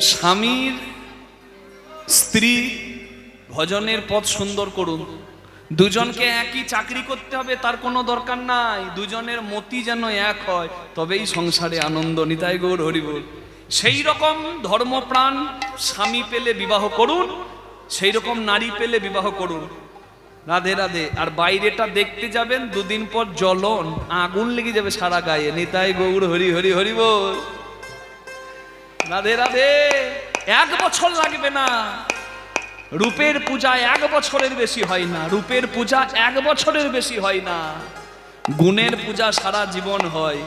স্বামীর স্ত্রী ভজনের পথ সুন্দর করুন। দুজনকে একই চাকরি করতে হবে তার কোনো দরকার নাই, দুজনের মতি যেন এক হয়, তবেই সংসারে আনন্দ। নিতাই গৌর হরি বল। সেই রকম ধর্মপ্রাণ স্বামী পেলে বিবাহ করুন, সেই রকম নারী পেলে বিবাহ করুন। রাধে রাধে। আর বাইরেটা দেখতে যাবেন, দুদিন পর জ্বলন, আগুন লেগে যাবে সারা গায়ে। নিতাই গৌর হরি হরি হরি বল। রাধে রাধে। 1 বছর লাগবে না। রূপের পূজা 1 বছরের বেশি হয় না, রূপের পূজা 1 বছরের বেশি হয় না, গুণের পূজা সারা জীবন হয়।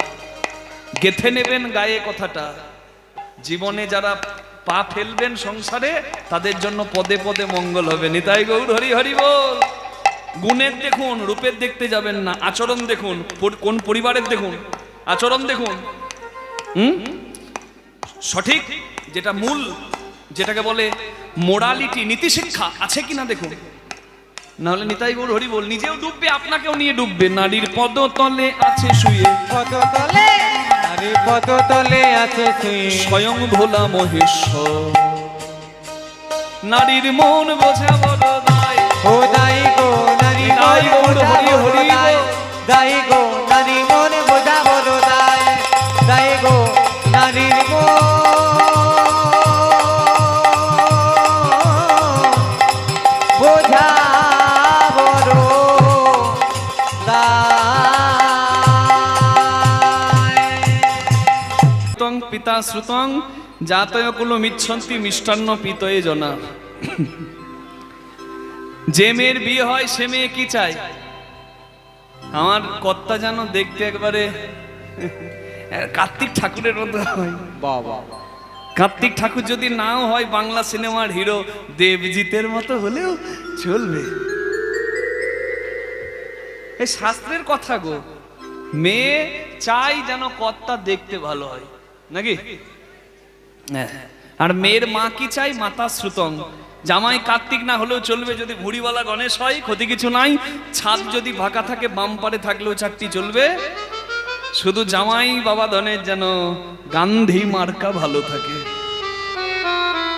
গেথে নেবেন গায়ে কথাটা। জীবনে যারা পা ফেলবেন সংসারে, তাদের জন্য পদে পদে মঙ্গল হবে। নিতাই গৌর হরি হরি বল। গুণের দেখুন, রূপের দেখতে যাবেন না। আচরণ দেখুন, কোন পরিবারের দেখুন, আচরণ দেখুন। সঠিক যেটা মূল, যেটাকে বলে মোরালিটি, নীতি শিক্ষা আছে কিনা দেখুন। নাহলে নিতাই গৌর হরি বল। নিজেও ডুববে, আপনাকেও নিয়ে ডুববে। নারীর পদতলে আছে শুয়ে, পদতলে নারীর পদতলে আছে শুয়ে স্বয়ং ভোলা মহেশ্বর। নারীর মন বোঝা বড় দায়, ও দাই গো নারী নিতাই গৌর হরি হরি বল। দাই গো নারী মন বোঝা বড় দায়, দাই গো নারীর মন বোঝা বড় তং পিতা শ্রুতং জাতয় কুলো মিচ্ছন্তি মিষ্টান্ন পিতয়ে জনা। যে মেয়ের বিয়ে হয় সে মেয়ে কি চায়? আমার কর্তা যেন দেখতে একবারে কার্তিক ঠাকুরের মতো হয়। বাবা, কার্তিক ঠাকুর যদি নাও হয়, বাংলা সিনেমার হিরো দেবজিতের মতো হলেও চলবে। এই শাস্ত্রের কথা গো। মেয়ে চাই যেন কর্তা দেখতে ভালো হয়, নাকি? আর মেয়ের মা কি চাই? মাতা শ্রুতং। জামাই কার্তিক না হলেও চলবে, যদি ভুড়িওয়ালা গণেশ হয় ক্ষতি কিছু নাই। ছাদ যদি ফাঁকা থাকে, বাম পারে থাকলেও চারটি চলবে। শুধু জামাই বাবা ধনের যেন গান্ধী মার্কা ভালো থাকে।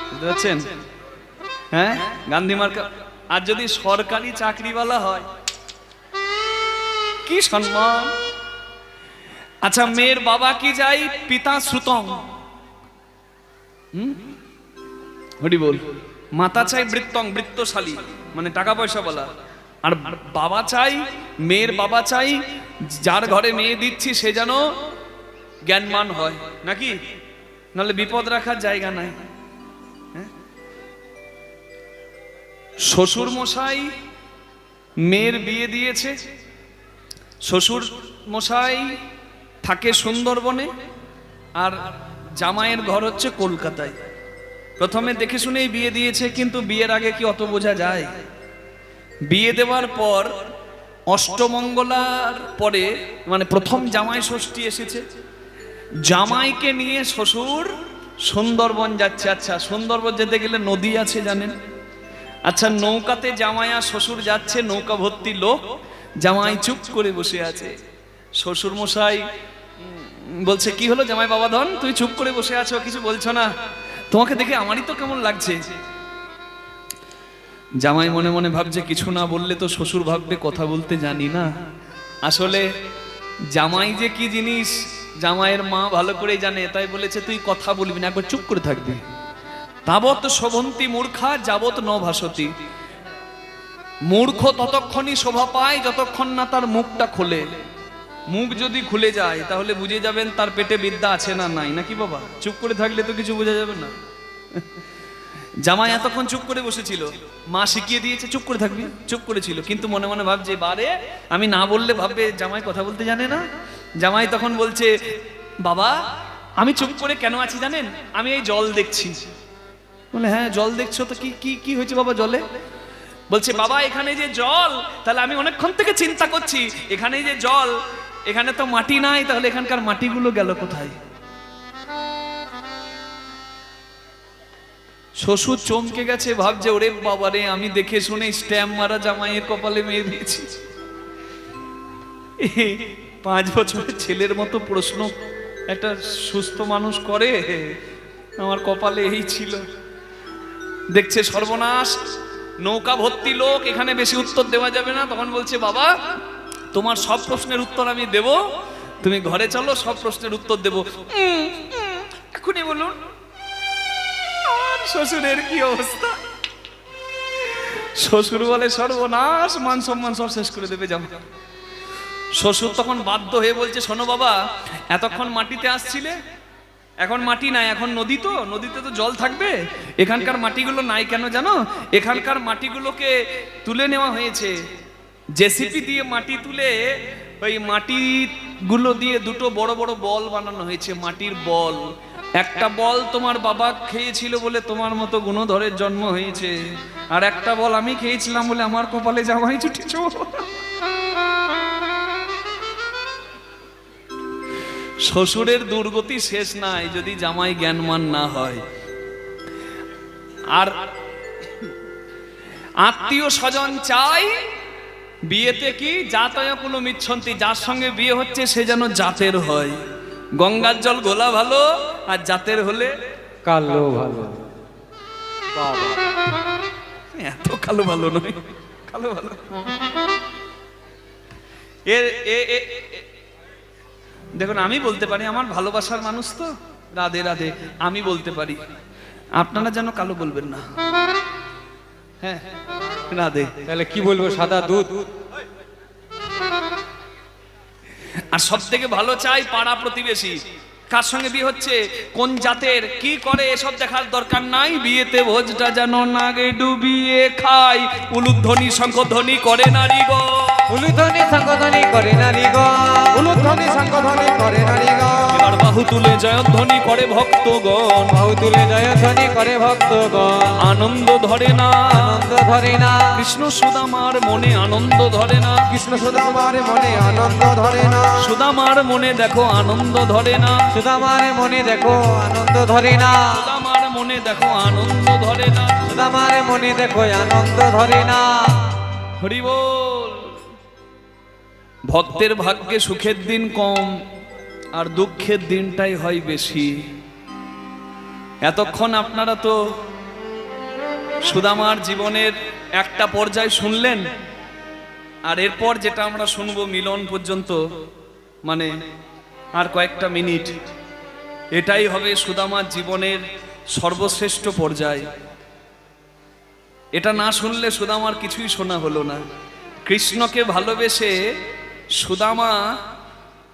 বুঝতে পারছেন? হ্যাঁ, গান্ধী মার্কা। আর যদি সরকারি চাকরিওয়ালা হয়, কি সম্মান। আচ্ছা, মেয়ের বাবা কি চাই? পিতা শ্রুতং। হরি বল। মাতা চাই বৃত্তং, বৃত্তশালী, মানে টাকা পয়সা বলা। আর বাবা চাই, মেয়ের বাবা চাই, যার ঘরে মেয়ে দিচ্ছি সে যেন জ্ঞানমান হয়, নাকি? নাহলে বিপদ রাখার জায়গা নাই। শ্বশুর মশাই মেয়ের বিয়ে দিয়েছে। শ্বশুর মশাই থাকে সুন্দরবনে, আর জামাইয়ের ঘর হচ্ছে কলকাতায়। প্রথমে দেখে শুনেই বিয়ে দিয়েছে, কিন্তু বিয়ের আগে কি অত বোঝা যায়? বিয়ে দেওয়ার পর অষ্টমঙ্গলার পরে, মানে প্রথম জামাই ষষ্ঠী এসেছে, জামাইকে নিয়ে শ্বশুর সুন্দরবন যাচ্ছে। আচ্ছা, সুন্দরবন যেতে গেলে নদী আছে জানেন? আচ্ছা, নৌকাতে জামাই আর শ্বশুর যাচ্ছে, নৌকা ভর্তি লোক, জামাই চুপ করে বসে আছে। শ্বশুর মশাই বলছে, কি হলো জামাই বাবা ধন, তুই চুপ করে বসে আছো, কিছু বলছো না? তোমাকে দেখে আমারই তো কেমন লাগছে। জামাই মনে মনে ভাবছে, কিছু না বললে তো শ্বশুর ভাববে কথা বলতে জানি না। আসলে জামাই যে কি জিনিস জামাইয়ের মা ভালো করে জানে, তাই বলেছে তুই কথা বলবি না, একবার চুপ করে থাকবি। তাবৎ শোভন্তি মূর্খা যাবৎ ন ভাসতি। মূর্খ ততক্ষণই শোভা পায় যতক্ষণ না তার মুখটা খোলে। মুখ যদি খুলে যায় তাহলে বুঝে যাবেন তার পেটে বিদ্যা আছে না নাই, নাকি বাবা? চুপ করে থাকলে তো কিছু বোঝা যাবে না। জামাই এতক্ষণ চুপ করে বসেছিল, মা শিখিয়ে দিয়েছে চুপ করে থাকবি, চুপ করেছিল, কিন্তু মনে মনে ভাবছে, বারে আমি না বললে ভাববে জামাই কথা বলতে জানে না। জামাই তখন বলছে, বাবা আমি চুপ করে কেন আছি জানেন? আমি এই জল দেখছি। বলে, হ্যাঁ জল দেখছো তো, কি কি কি হয়েছে বাবা জলে? বলছে, বাবা এখানে যে জল, তাহলে আমি অনেকক্ষণ থেকে চিন্তা করছি, এখানে যে জল, এখানে তো মাটি নাই, তাহলে এখানকার মাটিগুলো গেল কোথায়? শ্বশুর চমকে গেছে, ভাবছে, ওরে বাবা রে, আমি দেখে শুনে স্ট্যাম্প মারা জামাইয়ের কপালে মেয়ে দিয়েছি। 5 বছরের ছেলের মতো প্রশ্ন একটা সুস্থ মানুষ করে, আমার কপালে এই ছিল। দেখছে সর্বনাশ, নৌকা ভর্তি লোক, এখানে বেশি উত্তর দেওয়া যাবে না। তখন বলছে, বাবা তোমার সব প্রশ্নের উত্তর আমি দেব, তুমি ঘরে চলো, সব প্রশ্নের উত্তর দেব। এখনই বলুন। আর শ্বশুরের কি অবস্থা? শ্বশুর বলে, সর্বনাশ, মান সম্মান সব শেষ করে দেবে, যাও। শ্বশুর তখন বাধ্য হয়ে বলছে, শোনো বাবা, এতক্ষণ মাটিতে আসছিলে, এখন মাটি নাই, এখন নদী, তো নদীতে তো জল থাকবে। এখানকার মাটিগুলো নাই কেন জানো? এখানকার মাটিগুলোকে তুলে নেওয়া হয়েছে, জেসিপি দিয়ে মাটি তুলে ওই মাটিগুলো দিয়ে দুটো বড় বড় বল বানানো হয়েছে, মাটির বল। একটা বল তোমার বাবা খেয়েছিল বলে তোমার মতো গুণধরের জন্ম হয়েছে, আর একটা বল আমি খেয়েছিলাম বলে আমার কপালে জামাই জুটেছ। শ্বশুরের দুর্গতি শেষ নাই যদি জামাই জ্ঞানমান না হয়। আর আত্মীয় স্বজন চাই বিয়েতে কি জাতয় কোনো মিচ্ছন্তি, যার সঙ্গে বিয়ে হচ্ছে সে যেন জাতের হয়। গঙ্গার জল গোলা ভালো, আর জাতের হলে কালো ভালো। বাবা, এত কালো ভালো নয়, কালো ভালো। দেখুন, আমি বলতে পারি, আমার ভালোবাসার মানুষ তো, রাধে রাধে, আমি বলতে পারি, আপনারা যেন কালো বলবেন না। হ্যাঁ, রাধে। তাহলে কি বলবো? সাদা দুধ। আর সব থেকে ভালো চাই পাড়া প্রতিবেশী, কার সঙ্গে বিয়ে হচ্ছে, কোন জাতের, কি করে, এসব দেখার দরকার নাই। বিয়েতে ভোজটা যেন নাগে ডুবিয়ে খাই, উলুধ্বনি শঙ্খধ্বনি করে নারী গো, উলুধ্বনি শঙ্খধ্বনি করে নারী গো, উলুধ্বনি শঙ্খধ্বনি করে নারী গো। এবার বাহু তুলে জয়ধ্বনি করে ভক্তগণ, বাহু তুলে জয়ধ্বনি করে ভক্তগণ। আনন্দ ধরে না, আনন্দ ধরে না, কৃষ্ণ সুদামার মনে আনন্দ ধরে না, কৃষ্ণ সুদামার মনে আনন্দ ধরে না, সুদামার মনে দেখো আনন্দ ধরে না, সুদামার মনে দেখো আনন্দ ধরে না, সুদামার মনে দেখো আনন্দ ধরে না, সুদামার মনে দেখো আনন্দ ধরে না। হরি বল। ভক্তের ভাগ্যে সুখের দিন কম, আর দুঃখের দিনটাই হয় বেশি। এতক্ষণ আপনারা তো সুদামার জীবনের একটা পর্যায় শুনলেন, আর এরপর যেটা আমরা শুনবো মিলন পর্যন্ত, মানে আর কয়েকটা মিনিট, এটাই হবে সুদামার জীবনের সর্বশ্রেষ্ঠ পর্যায়। এটা না শুনলে সুদামার কিছুই শোনা হলো না। কৃষ্ণকে ভালোবেসে সুদামা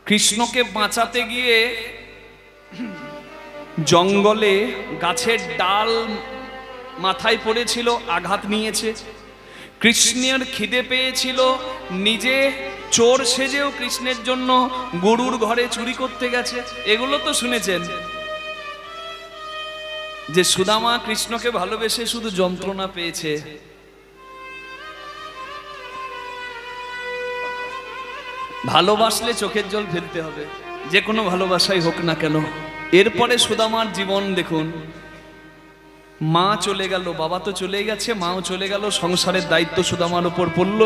কৃষ্ণকে বাঁচাতে গিয়ে জঙ্গলে গাছের ডাল মাথায় পড়েছিল, আঘাত নিয়েছে। কৃষ্ণের খিদে পেয়েছিল, নিজে চোর সেজেও কৃষ্ণের জন্য গরুর ঘরে চুরি করতে গেছে। এগুলো তো শুনেছেন যে সুদামা কৃষ্ণকে ভালোবেসে শুধু যন্ত্রণা পেয়েছে। ভালোবাসলে চোখের জল ফেলতে হবে, যে কোনো ভালোবাসাই হোক না কেন। এরপরে সুদামার জীবন দেখুন, মা চলে গেল, বাবা তো চলে গেছে, মাও চলে গেল, সংসারের দায়িত্ব সুদামার উপর পড়ল।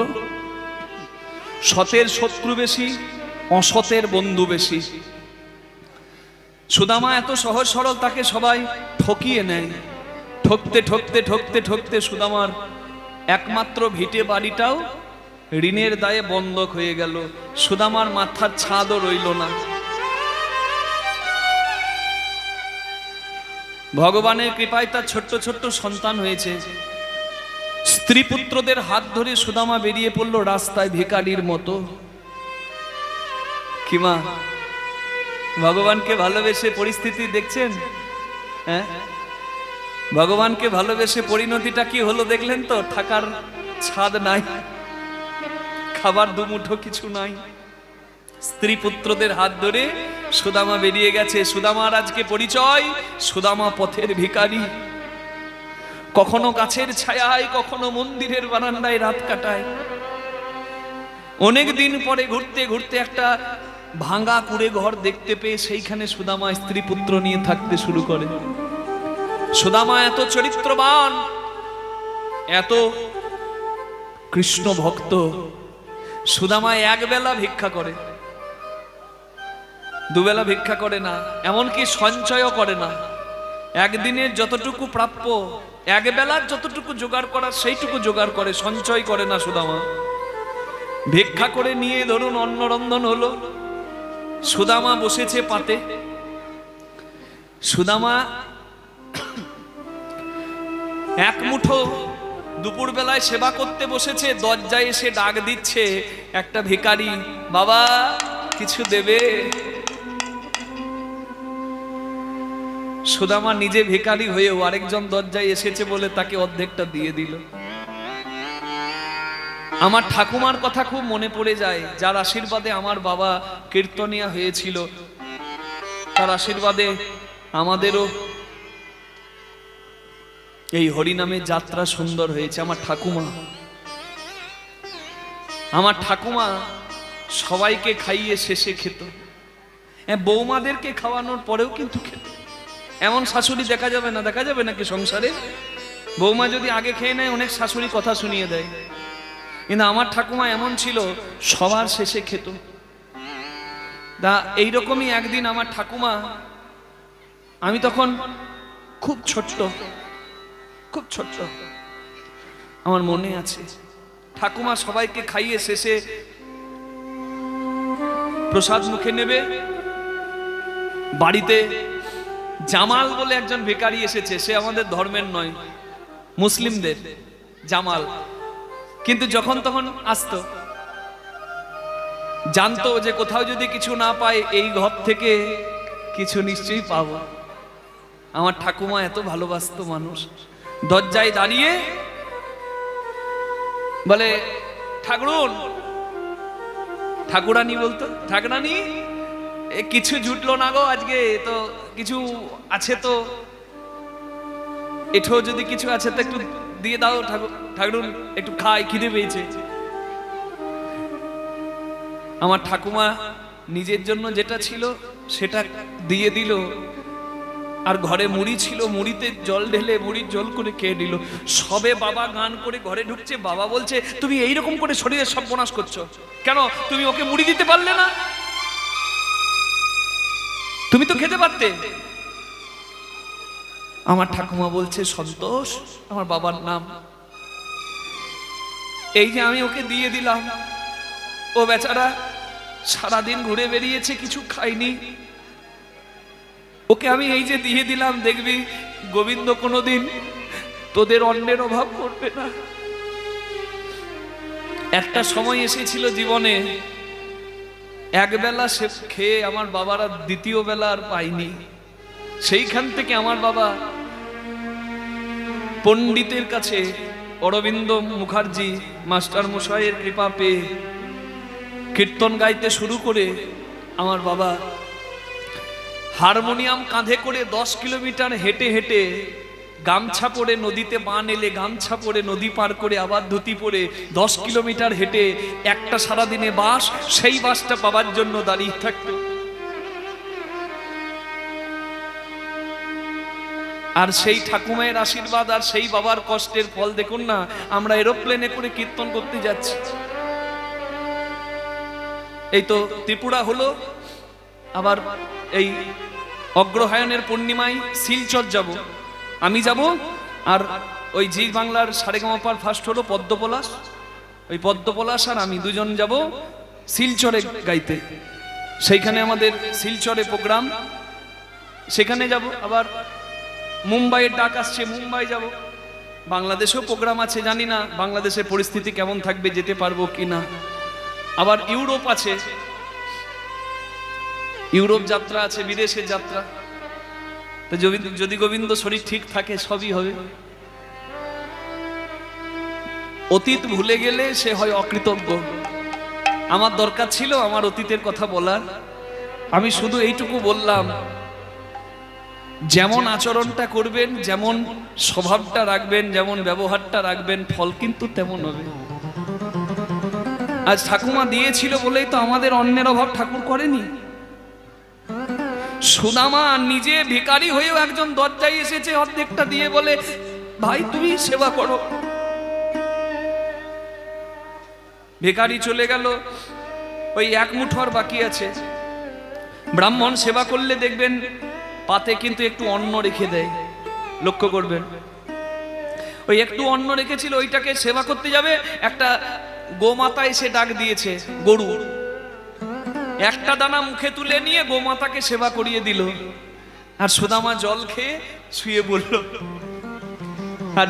সতের শত্রু বেশি, অসতের বন্ধু বেশি। সুদামা এত সহজ সরল, তাকে সবাই ঠকিয়ে নেয়। ঠকতে ঠকতে ঠকতে ঠকতে সুদামার একমাত্র ভিটে বাড়িটাও ঋণের দায়ে বন্ধক হয়ে গেল। সুদামার মাথার ছাদও রইল না। ভগবানের কৃপায় তার ছোট্ট ছোট্ট সন্তান হয়েছে। স্ত্রী পুত্রদের হাত ধরে সুদামা বেরিয়ে পড়লো রাস্তায় ভিখারির মতো। কি মা, ভগবানকে ভালোবেসে পরিস্থিতি দেখছেন? হ্যাঁ, ভগবানকে ভালোবেসে পরিণতিটা কি হলো দেখলেন তো? থাকার ছাদ নাই, খাবার দুমুঠো কিছু নাই। স্ত্রী পুত্রদের হাত ধরে সুদামা বেরিয়ে গেছে। সুদামার আজকে পরিচয়, সুদামা পথের ভিখারি। কখনো গাছের ছায়ায়, কখনো মন্দিরের বারান্দায় রাত কাটায়। অনেক দিন পরে ঘুরতে ঘুরতে একটা ভাঙা কুড়ে ঘর দেখতে পেয়ে সেইখানে সুদামা স্ত্রী পুত্র নিয়ে থাকতে শুরু করে। সুদামা এত চরিত্রবান, এত কৃষ্ণ ভক্ত। সুদামা একবেলা ভিক্ষা করে, দুবেলা ভিক্ষা করে না, এমনকি সঞ্চয়ও করে না। একদিনের যতটুকু প্রাপ্য, এক বেলার যতটুকু জোগাড় করার সেইটুকু জোগাড় করে, সঞ্চয় করে না সুদামা। ভিক্ষা করে নিয়ে ধরুন অন্নরন্ধন হলো, সুদামা বসেছে পাতে। সুদামা এক মুঠো দুপুর বেলায় সেবা করতে বসেছে, দরজায় এসে ডাক দিচ্ছে একটা ভিখারি, বাবা কিছু দেবে? সুদামা নিজে ভিখারি হয়েও আরেকজন দরজায় এসেছে বলে তাকে অর্ধেকটা দিয়ে দিল। আমার ঠাকুমার কথা খুব মনে পড়ে যায়, যার আশীর্বাদে আমার বাবা কীর্তনিয়া হয়েছিল, তার আশীর্বাদে আমাদেরও এই হরিনামের যাত্রা সুন্দর হয়েছে। আমার ঠাকুমা সবাইকে খাইয়ে শেষে খেত, বৌমাদেরকে খাওয়ানোর পরেও কিন্তু খেত। এমন শাশুড়ি দেখা যাবে নাকি সংসারে? বৌমা যদি আগে খেয়ে নেয়, অনেক শাশুড়ি কথা শুনিয়ে দেয়, কিন্তু আমার ঠাকুমা এমন ছিল, সবার শেষে খেত। এইরকমই একদিন আমার ঠাকুমা, আমি তখন খুব ছোট্ট, আমার মনে আছে, ঠাকুমা সবাইকে খাইয়ে শেষে প্রসাদ মুখে নেবে। বাড়িতে জামাল বলে একজন ভিখারি এসেছে, সে আমাদের ধর্মের নয়, মুসলিমদের জামাল, কিন্তু যখন তখন আসতো, জানতো যে কোথাও যদি কিছু না পায় এই ঘর থেকে কিছু নিশ্চয়ই পাবো। আমার ঠাকুমা এত ভালোবাসতো মানুষ, দরজায় দাঁড়িয়ে বলে, ঠাকুরুন, ঠাকুরানি বলতো, ঠাকুরানি কিছু জুটলো না গো আজকে, তো কিছু আছে তো, এঠো যদি কিছু আছে তো একটু দিয়ে দাও ঠাকুরুন, একটু খাই, খিদে পেয়েছে। আমার ঠাকুমা নিজের জন্য যেটা ছিল সেটা দিয়ে দিল, আর ঘরে মুড়ি ছিল, মুড়িতে জল ঢেলে মুড়ির জল করে খেয়ে দিল। সবে বাবা গান করে ঘরে ঢুকছে, বাবা বলছে, তুমি এইরকম করে শরীরের সর্বনাশ করছো কেন? তুমি ওকে মুড়ি দিতে পারলে না? তুমি তো খেতে পারতে। আমার ঠাকুমা বলছে, সন্তোষ আমার বাবার নাম, এই যে আমি ওকে দিয়ে দিলাম, ও বেচারা সারাদিন ঘুরে বেরিয়েছে, কিছু খাইনি, ওকে আমি এই যে দিয়ে দিলাম, দেখবি গোবিন্দ কোনোদিন তোদের অন্নের অভাব করবে না। একটা সময় এসেছিল জীবনে, এক বেলা সে খেয়ে আমার বাবারা দ্বিতীয় বেলা আর পাইনি। সেইখান থেকে আমার বাবা পণ্ডিতের কাছে, অরবিন্দ মুখার্জি মাস্টার মশাইয়ের কৃপা পেয়ে কীর্তন গাইতে শুরু করে আমার বাবা হারমোনিয়াম কাঁধে করে 10 কিলোমিটার হেঁটে হেঁটে গামছা পরে নদীতে বান এলে গামছা পরে নদী পার করে আবার ধুতি পরে 10 কিলোমিটার হেঁটে একটা সারাদিনে বাস, সেই বাসটা পাবার জন্য দাঁড়িয়ে থাকতো। আর সেই ঠাকুমায়ের আশীর্বাদ আর সেই বাবার কষ্টের ফল দেখুন না, আমরা এরোপ্লেনে করে কীর্তন করতে যাচ্ছি। এই তো ত্রিপুরা হলো, আবার এই অগ্রহায়ণের পূর্ণিমায় শিলচর যাব, আমি যাব, আর ওই জি বাংলার সারেগামাপার ফার্স্ট হলো পদ্মপলাশ, ওই পদ্মপলাশ আর আমি দুজন যাব শিলচরে গাইতে। সেইখানে আমাদের শিলচরে প্রোগ্রাম, সেখানে যাব। আবার মুম্বাইয়ের ডাক আসছে, মুম্বাই যাব। বাংলাদেশেও প্রোগ্রাম আছে, জানি না বাংলাদেশের পরিস্থিতি কেমন থাকবে, যেতে পারবো কি না। আবার ইউরোপ আছে, ইউরোপ যাত্রা আছে, বিদেশের যাত্রা। তো যদি গোবিন্দ শরীর ঠিক থাকে সবই হবে। অতীত ভুলে গেলে সে হয় অকৃতজ্ঞ। আমার দরকার ছিল আমার অতীতের কথা বলার, আমি শুধু এইটুকু বললাম, যেমন আচরণটা করবেন, যেমন স্বভাবটা রাখবেন, যেমন ব্যবহারটা রাখবেন, ফল কিন্তু তেমন হবে। আজ ঠাকুমা দিয়েছিল বলেই তো আমাদের অন্যের অভাব ঠাকুর করেনি। সুদামা নিজে ভিখারি হয়েও একজন দরজায় এসেছে, অর্ধেকটা দিয়ে বলে, ভাই তুমি সেবা করো। ভিখারি চলে গেল, ওই এক মুঠো আর বাকি আছে। ব্রাহ্মণ সেবা করলে দেখবেন পাতে কিন্তু একটু অন্ন রেখে দেয়, লক্ষ্য করবেন, ওই একটু অন্ন রেখেছিল, ওইটাকে সেবা করতে যাবে, একটা গোমাতা এসে ডাক দিয়েছে, গরু একটা দানা মুখে তুলে নিয়ে গোমাতাকে সেবা করিয়ে দিল, আর সুদামা জল খেয়ে শুয়ে পড়ল। আর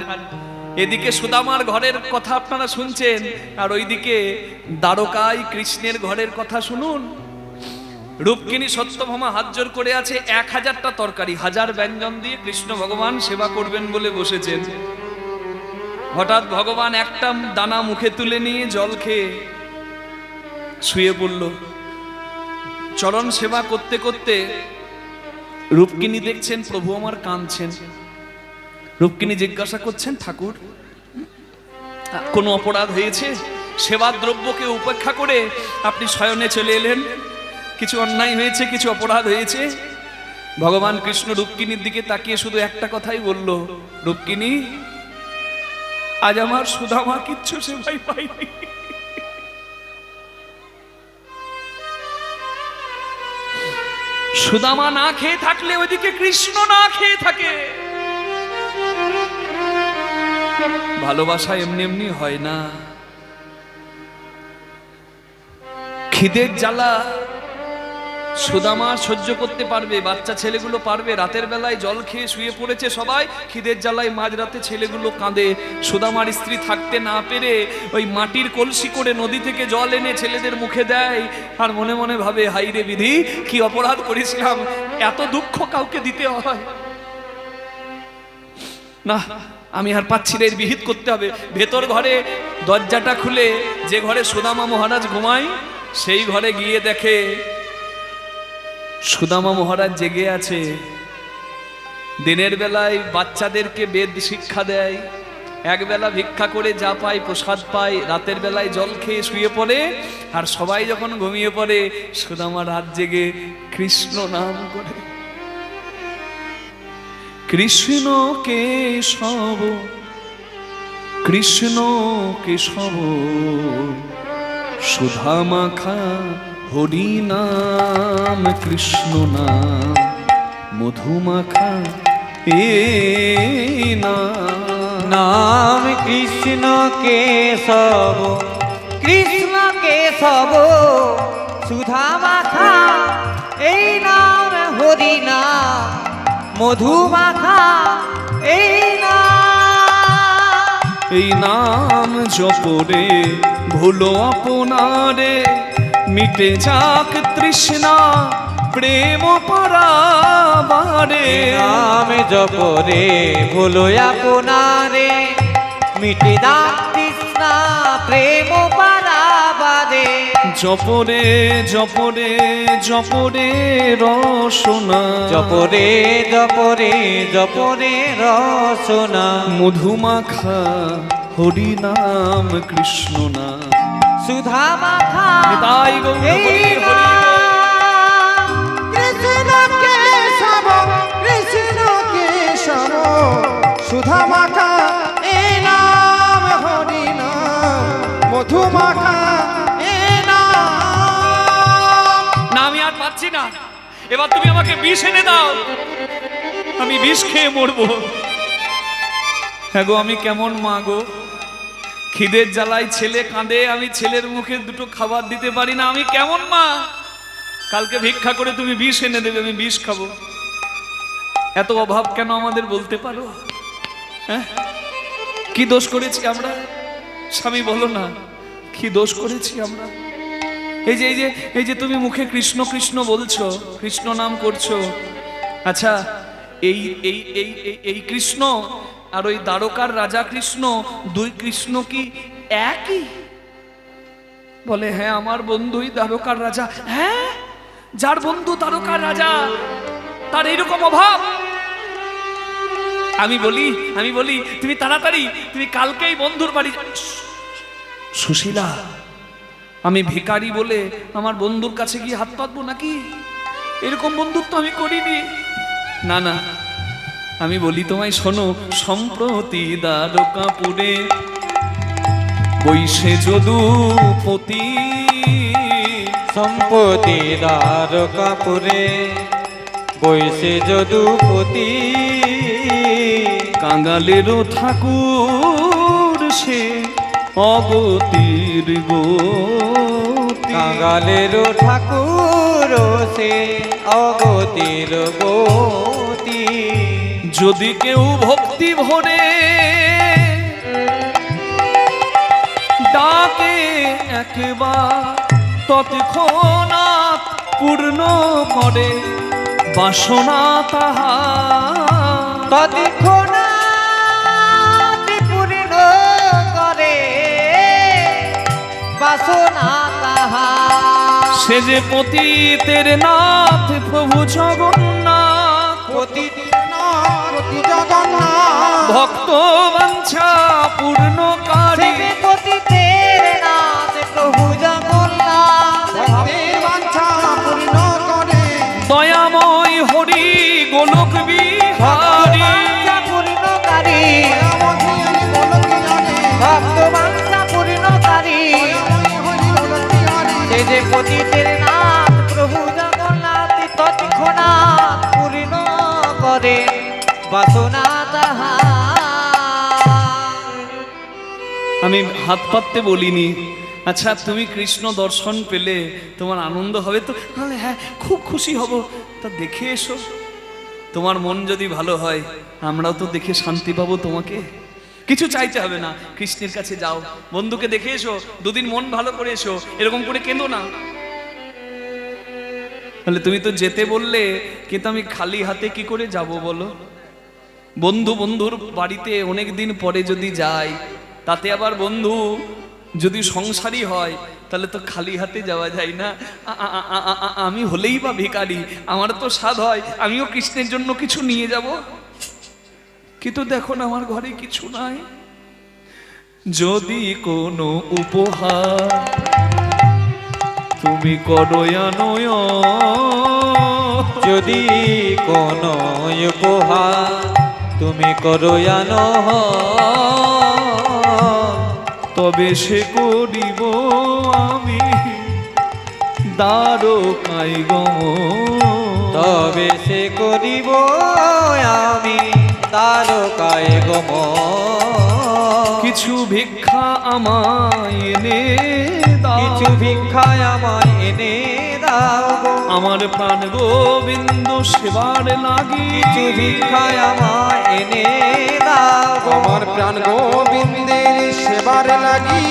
এদিকে সুদামার ঘরের কথা আপনারা শুনছেন, আর ওইদিকে দ্বারকায় কৃষ্ণের ঘরের কথা শুনুন। রূপকিনী সত্যভামা হাত জোর করে আছে, 1000টা তরকারি 1000 ব্যঞ্জন দিয়ে কৃষ্ণ ভগবান সেবা করবেন বলে বসেছেন। হঠাৎ ভগবান একটা দানা মুখে তুলে নিয়ে জল খেয়ে শুয়ে পড়ল। চরণ সেবা করতে করতে রূপকিনী দেখছেন প্রভু আমার কাঁদছেন। রূপকিনী জিজ্ঞাসা করছেন, ঠাকুর কোনো অপরাধ হয়েছে? সেবার দ্রব্যকে উপেক্ষা করে আপনি শয়নে চলে এলেন, কিছু অন্যায় হয়েছে, কিছু অপরাধ হয়েছে? ভগবান কৃষ্ণ রূপকিনীর দিকে তাকিয়ে শুধু একটা কথাই বলল, রূপকিনী আজ আমার সুদামা কিচ্ছু সেবাই পাইনি। সুদামা না খেয়ে থাকলে ওইদিকে কৃষ্ণ না খেয়ে থাকে। ভালোবাসা এমনি এমনি হয় না। খিদের জ্বালা সুদামা সহ্য করতে পারবে, বাচ্চা ছেলেগুলো পারবে। রাতের বেলায় জল খেয়ে শুয়ে পড়েছে সবাই, খিদের জ্বালায় মাঝরাতে ছেলেগুলো কাঁদে। সুদামার স্ত্রী থাকতে না পেরে ওই মাটির কলসি করে নদী থেকে জল এনে ছেলেদের মুখে দেয়, আর মনে মনে ভাবে, হাই রে বিধি, কি অপরাধ করেছিলাম, এত দুঃখ কাউকে দিতে হয় না, আমি আর পাচ্ছি না, এর বিহিত করতে হবে। ভেতর ঘরে দরজাটা খুলে যে ঘরে সুদামা মহারাজ ঘুমায়, সেই ঘরে গিয়ে দেখে সুদামা মহারাজ জেগে আছে। দিনের বেলায় বাচ্চাদেরকে বেদ শিক্ষা দেয়, একবেলা ভিক্ষা করে যা পায় প্রসাদ পায়, রাতের বেলায় জল খেয়ে শুয়ে পড়ে, আর সবাই যখন ঘুমিয়ে পড়ে সুদামা রাত জেগে কৃষ্ণ নাম করে। কৃষ্ণ কেশব কৃষ্ণ কেশব সুধা মাখা হরি নাম, কৃষ্ণ নাম মধুমাখা এ নাম কৃষ্ণ কেশব কৃষ্ণ কেশব সুধা মাখা, এই নাম হরি নাম মধুমাখা, এই নাম। এই নাম জপরে ভুলো আপনারে, মিটে যাক তৃষ্ণা প্রেম পরাবারে। নাম জপরে ভুলো আপনারে, মিটে যাক তৃষ্ণা প্রেম পরাবারে। জপরে জপরে জপরে রসনা, জপরে জপরে জপরে রসনা, মধুমাখা হরি নাম কৃষ্ণ নাম সুধা মাখা নিতাই গৌর হরি হরি। কৃষ্ণ কেশব কৃষ্ণ কেশব সুধা মাখা, এই নাম হরি নাম মধুমাখা, এই নাম। না আমি আর পাচ্ছি না, এবার তুমি আমাকে বিষ এনে দাও, আমি বিষ খেয়ে মরবো। হ্যাঁ গো, আমি কেমন মা গো, খিদের জ্বালায় ছেলে কাঁদে, আমি ছেলের মুখে দুটো খাবার দিতে পারি না, আমি কেমন মা। কালকে ভিক্ষা করে তুমি বিষ এনে দেবে, আমি বিষ খাবো। এত অভাব কেন আমাদের বলতে পারো? হ্যাঁ, কি দোষ করেছি আমরা? স্বামী বলো না, কি দোষ করেছি আমরা? এই যে তুমি মুখে কৃষ্ণ কৃষ্ণ বলছো, কৃষ্ণ নাম করছো, আচ্ছা এই এই এই এই কৃষ্ণ আর ওই দ্বারকার রাজা কৃষ্ণ, দুই কৃষ্ণ কি একই? বলে হ্যাঁ, আমার বন্ধুই দ্বারকার রাজা। হ্যাঁ, যার বন্ধু দ্বারকার রাজা তার এইরকম অভাব? আমি বলি তুমি তাড়াতাড়ি, তুমি কালকেই বন্ধুর বাড়ি। সুশীলা, আমি ভিখারি বলে আমার বন্ধুর কাছে গিয়ে হাত পাতবো নাকি? এরকম বন্ধুত্ব আমি করিনি। না না, আমি বলি তোমায়, শোনো, সম্প্রতি দ্বারকাপুরে বৈশে যদুপতি, সম্পত্তি দ্বারকাপুরে বৈশে যদুপতি কাঙালেরও ঠাকুর সে অগতির গতি। কাঙালের ঠাকুর সে অগতির গতি। যদি কেউ ভক্তি ভরে ডাকে একবার তৎক্ষণাৎ পূর্ণ করে বাসনা তাহার। তৎক্ষণাৎ পূর্ণ করে বাসনা তাহার। সে যে পতিতের নাথ প্রভু জগন্নাথ, ভক্ত বাঞ্ছা পূর্ণকারী। সে পতিতের নাথ প্রভু জগন্নাথ, দয়াময় হরি গোলক বিহারী। পূর্ণকারী ভক্ত বাঞ্ছা পূর্ণকারী। সে যে পতিতের নাথ প্রভু জগন্নাথ, তৎক্ষণাৎ পূর্ণ করে বাসনা তাহার। আমি হাত পাততে বলিনি। আচ্ছা, তুমি কৃষ্ণ দর্শন পেলে তোমার আনন্দ হবে তো? তাহলে হ্যাঁ, খুব খুশি হব। তা দেখে এসো, তোমার মন যদি ভালো হয় আমরাও তো দেখে শান্তি পাবো। তোমাকে কিছু চাইতে হবে না, কৃষ্ণের কাছে যাও, বন্ধুকে দেখে এসো, দুদিন মন ভালো করে এসো, এরকম করে কেঁদো না। তাহলে তুমি তো যেতে বললে, কিন্তু আমি খালি হাতে কি করে যাব বলো? বন্ধুর বাড়িতে অনেক দিন পরে যদি যাই, তাতে আবার বন্ধু যদি সংসারী হয়, তাহলে তো খালি হাতে যাওয়া যায় না। আমি হলেই বা ভিখারি, আমার তো স্বাদ হয় আমিও কৃষ্ণের জন্য কিছু নিয়ে যাব। কিন্তু দেখো না, আমার ঘরে কিছু নাই। যদি কোনো উপহার তুমি করো আনয়, যদি কোন উপহার তুমি করো আনো, তবে সে করিব আমি দ্বারকায় গমন। তবে সে করিব আমি দ্বারকায় গমন। কিছু ভিক্ষা আমায় এনে দাও, কিছু ভিক্ষায় আমায় এনে দাও গো। আমার প্রাণ গোবিন্দ সেবার লাগি। কিছু ভিক্ষায় আমায় এনে দাও গো। আমার প্রাণ গোবিন্দের সেবার লাগি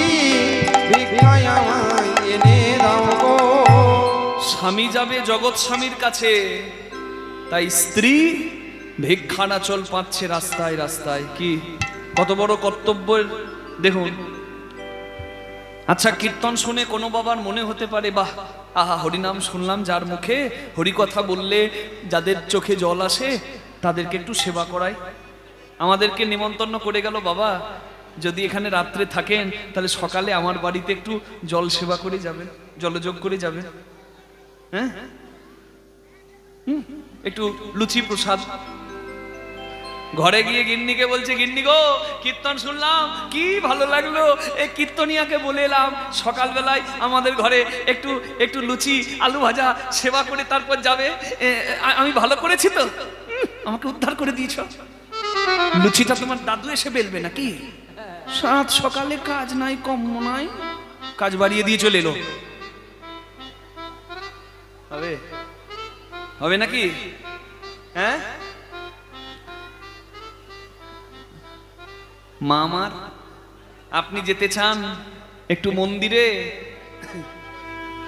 ভিক্ষায় আমায় এনে দাও গো। স্বামী যাবে জগৎ স্বামীর কাছে, তাই স্ত্রী ভিক্ষানাচল পাচ্ছে রাস্তায় রাস্তায়। কি কত বড় কর্তব্যের দেখুন। আচ্ছা, কীর্তন শুনে কোনো বাবার মনে হতে পারে, বাহ, আহা, হরিনাম শুনলাম যার মুখে, হরি কথা বললে যাদের চোখে জল আসে তাদেরকে একটু সেবা করাই। আমাদেরকে নিমন্ত্রণ করে গেল, বাবা যদি এখানে রাত্রে থাকেন তাহলে সকালে আমার বাড়িতে একটু জল সেবা করে যাবেন, জলযোগ করে যাবেন। হ্যাঁ, একটু লুচি প্রসাদ। ঘরে গিয়ে গিন্নিকে বলছে, গিন্নি গো, কীর্তন শুনলাম, কি ভালো লাগলো, এই কীর্তনিয়াকে বলে এলাম সকালবেলায় আমাদের ঘরে একটু একটু লুচি আলু ভাজা সেবা করে তারপর যাবে। আমি ভালো করেছি তো, আমাকে উদ্ধার করে দিয়েছ। লুচিটা তোমার দাদু এসে বেলবে নাকি? সাত সকালে কাজ নাই, কম্ম নাই, কাজ বাড়িয়ে দিয়ে চলে এলো। হবে হবে নাকি? হ্যাঁ, মা আমার, আপনি যেতে চান একটু মন্দিরে,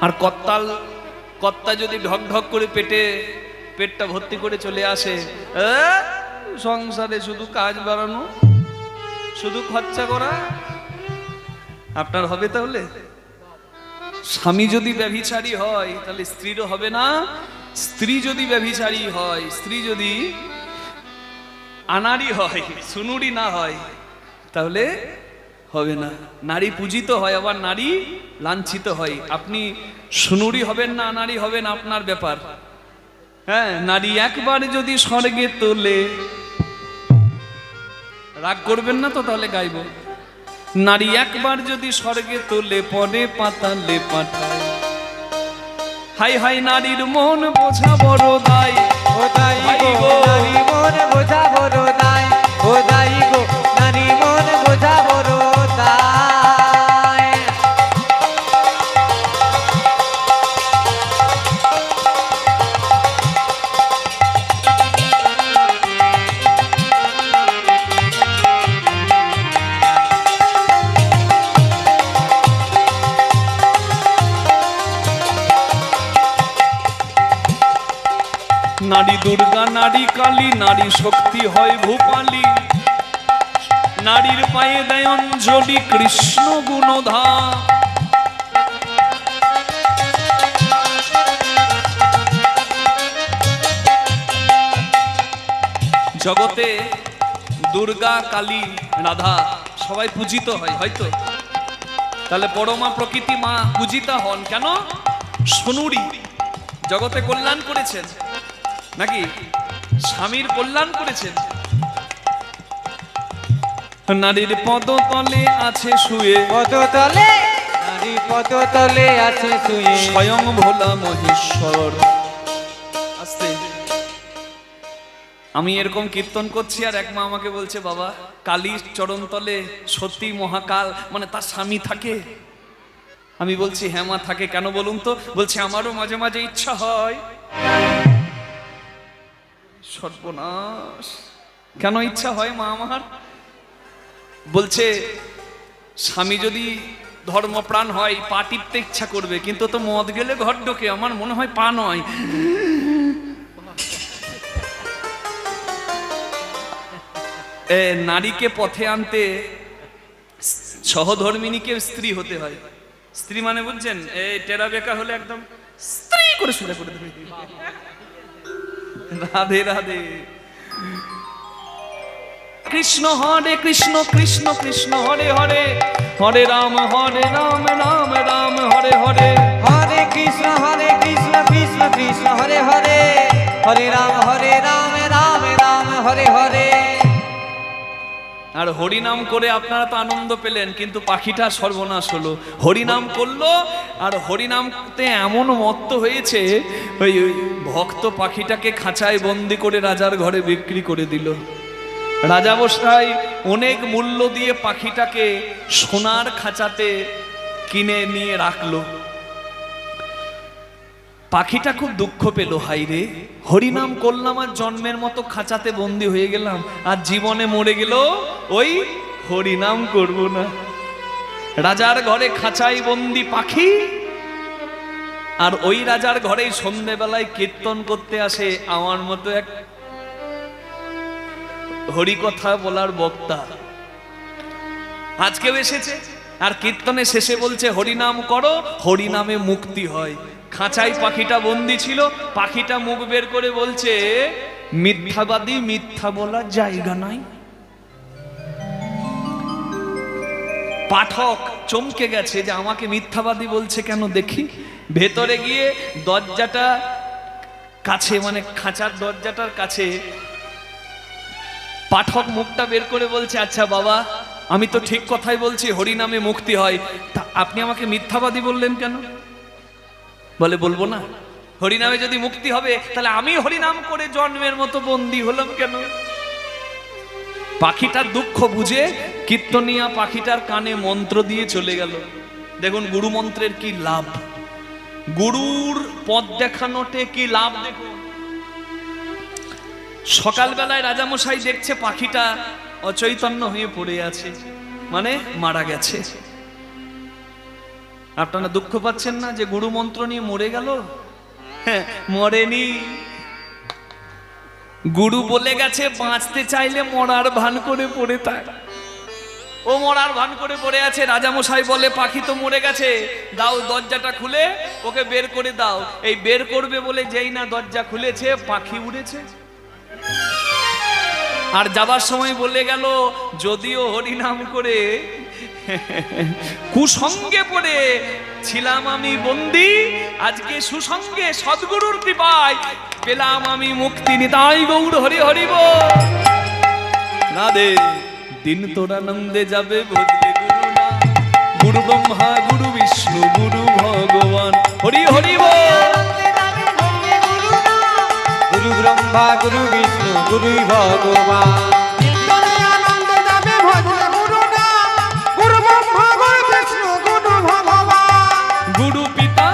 আর কর্তা যদি ঢক ঢক করে পেটটা ভর্তি করে চলে আসে, সংসারে শুধু কাজ বাড়ানো, শুধু খরচা করা, আপনার হবে? তাহলে স্বামী যদি ব্যভিচারী হয় তাহলে স্ত্রীরও হবে না। স্ত্রী যদি ব্যভিচারী হয়, স্ত্রী যদি আনাড়ি হয়, সুনুরি না হয়, তাহলে হবে না। নারী পূজিত হয়, আবার নারী লাঞ্ছিত হয়। আপনি সুনুরি হবেন না আনাড়ি হবেন আপনার ব্যাপার। হ্যাঁ, নারী একবার যদি স্বর্গে তোলে, রাগ করবেন না তো? তাহলে গাইব, নারী একবার যদি স্বর্গে তোলে, পরে পাতালে পাঠায়। হাই হাই নারীর মন বোঝা বড় দায়, ও দাই গো নারী মন বোঝা বড় দায়, ও দাই গো নারী মন বোঝা বড় দায়। নারী দুর্গা, নারী কালী, নারী শক্তি হয় ভূপালী, নারীর পায়ে দেয় অঞ্জলি কৃষ্ণ গুণধা। জগতে দুর্গা, কালী, রাধা সবাই পূজিত হয় হয়তো, তাহলে পরমা প্রকৃতি মা পূজিতা হন কেন? সোনুরি জগতে কল্যাণ করেছেন নাকি স্বামীর কল্যাণ করেছেন। নারীর পদতলে আছে শুয়ে, পদতলে নারী পদতলে আছে শুয়ে, স্বয়ং ভোলা মহেশ্বর। আস্তে, আমি এরকম কীর্তন করছি আর এক মা আমাকে বলছে, বাবা কালীর চরণতলে সত্যি মহাকাল মানে তার স্বামী থাকে? আমি বলছি হ্যাঁ মা থাকে, কেন বলুন তো? বলছে আমারও মাঝে মাঝে ইচ্ছা হয়। সর্বনাশ, কেন ইচ্ছা হয় মা আমার? বলছে স্বামী যদি ধর্মপ্রাণ হয় পা টিপতে ইচ্ছা করবে, কিন্তু তো মদ গেলে ঘর ঢোকে, আমার মনে হয় পা নয়। নারীকে পথে আনতে সহধর্মিনীকে স্ত্রী হতে হয়। স্ত্রী মানে বুঝছেন, এই টেরা বেকা হলে একদম স্ত্রী করে সোজা করে দেবে। রাধে রাধে। কৃষ্ণ হরে কৃষ্ণ, কৃষ্ণ কৃষ্ণ হরে হরে, হরে রাম রাম রাম হরে হরে, হরে কৃষ্ণ কৃষ্ণ কৃষ্ণ হরে হরে, হরে রাম রাম রাম হরে হরে। আর হরিনাম করে আপনারা তো আনন্দ পেলেন, কিন্তু পাখিটা সর্বনাশ হলো। হরিনাম করলো আর হরিনামতে এমন মত্ত হয়েছে, ওই ভক্ত পাখিটাকে খাঁচায় বন্দি করে রাজার ঘরে বিক্রি করে দিল। রাজা বসাই অনেক মূল্য দিয়ে পাখিটাকে সোনার খাঁচাতে কিনে নিয়ে রাখলো। পাখিটা খুব দুঃখ পেল, হাই রে হরিনাম করলাম আর জন্মের মতো খাঁচাতে বন্দি হয়ে গেলাম, আর জীবনে মরে গেল ওই হরিনাম করব না। রাজার ঘরে খাঁচাই বন্দি পাখি, আর ওই রাজার ঘরেই সন্ধ্যেবেলায় কীর্তন করতে আসে আমার মতো এক হরিকথা বলার বক্তা। আজকেও এসেছে, আর কীর্তনের শেষে বলছে হরিনাম করো, হরিনামে মুক্তি হয়। খাঁচাই পাখিটা বন্দি ছিল, পাখিটা মুখ বের করে বলছে, মিথ্যাবাদী, মিথ্যা বলার জায়গা নাই। পাঠক চমকে গেছে যে আমাকে মিথ্যাবাদী বলছে কেন দেখি। ভেতরে গিয়ে দরজাটা কাছে, মানে খাঁচার দরজাটার কাছে পাঠক মুখটা বের করে বলছে, আচ্ছা বাবা আমি তো ঠিক কথাই বলছি, হরিনামে মুক্তি হয়, তা আপনি আমাকে মিথ্যাবাদী বললেন কেন? বলে বলবো না, হরিনামে যদি মুক্তি হবে তাহলে আমি হরিনাম করে জন্মের মতো বন্দী হলাম কেন? পাখিটার দুঃখ বুঝে কীর্তনিয়া পাখিটার কানে মন্ত্র দিয়ে চলে গেল। দেখুন গুরু মন্ত্রের কি লাভ, গুরুর পথ দেখানোতে কি লাভ। দেখুন সকালবেলায় রাজামশাই দেখছে পাখিটা অচৈতন্য হয়ে পড়ে আছে, মানে মারা গেছে। আপনারা দুঃখ পাচ্ছেন না যে গুরু মন্ত্র নিয়ে মরে গেল? হ্যাঁ, মরেনি। গুরু বলে গেছে বাঁচতে চাইলে মরার ভান করে পড়ে থাক। ও মরার ভান করে পড়ে আছে। রাজামশাই বলে পাখি তো মরে গেছে, দাও দরজাটা খুলে ওকে বের করে দাও। এই বের করবে বলে যেই না দরজা খুলেছে, পাখি উড়েছে। আর যাবার সময় বলে গেল, যদিও হরিনাম করে কুসঙ্গে পড়ে ছিলাম আমি বন্দী, আজকে সুসঙ্গে সদ্গুরুর কৃপায় পেলাম আমি মুক্তি। নিতাই গৌর হরি হরি বল। রাধে। দিন তোর আনন্দে যাবে ভজলে গুরু না, গুরু ব্রহ্মা গুরু বিষ্ণু গুরু ভগবান। হরি হরি বল। গুরু গুরু ব্রহ্মা গুরু বিষ্ণু গুরুই ভগবান। কীর্তনে আনন্দে যাবে ভজলে গুরু নাম, গুরু ব্রহ্মা গুরু বিষ্ণু গুরু ভগবান। গুরু পিতা,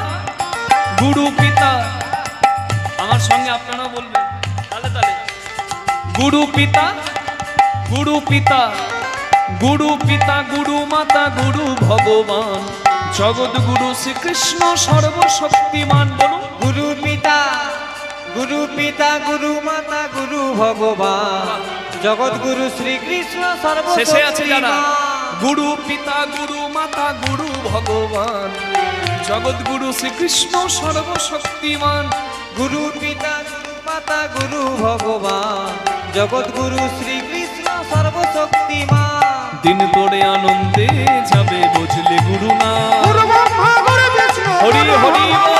গুরু পিতা, আমার সঙ্গে আপনারা বলবেন তালে তালে। গুরু পিতা, গুরু পিতা, গুরু পিতা, গুরু মাতা, গুরু ভগবান, জগৎ গুরু শ্রীকৃষ্ণ সর্বশক্তিমান। বলুন গুরু পিতা, গুরু পিতা, গুরু মাতা, গুরু ভগবান, জগৎ গুরু শ্রীকৃষ্ণ শেষে আছে যারা, সর্বশক্তিমান। গুরু পিতা, গুরু মাতা, গুরু ভগবান, জগৎ গুরু শ্রীকৃষ্ণ সর্বশক্তিমান। গুরু পিতা, গুরু মাতা, গুরু ভগবান, জগৎ গুরু শ্রীকৃষ্ণ সর্বশক্তিমান। দিন তোরে আনন্দে যাবে বুঝলে গুরু না। গুরু ব্রহ্মা গুরু বিষ্ণু হরি হরি বল।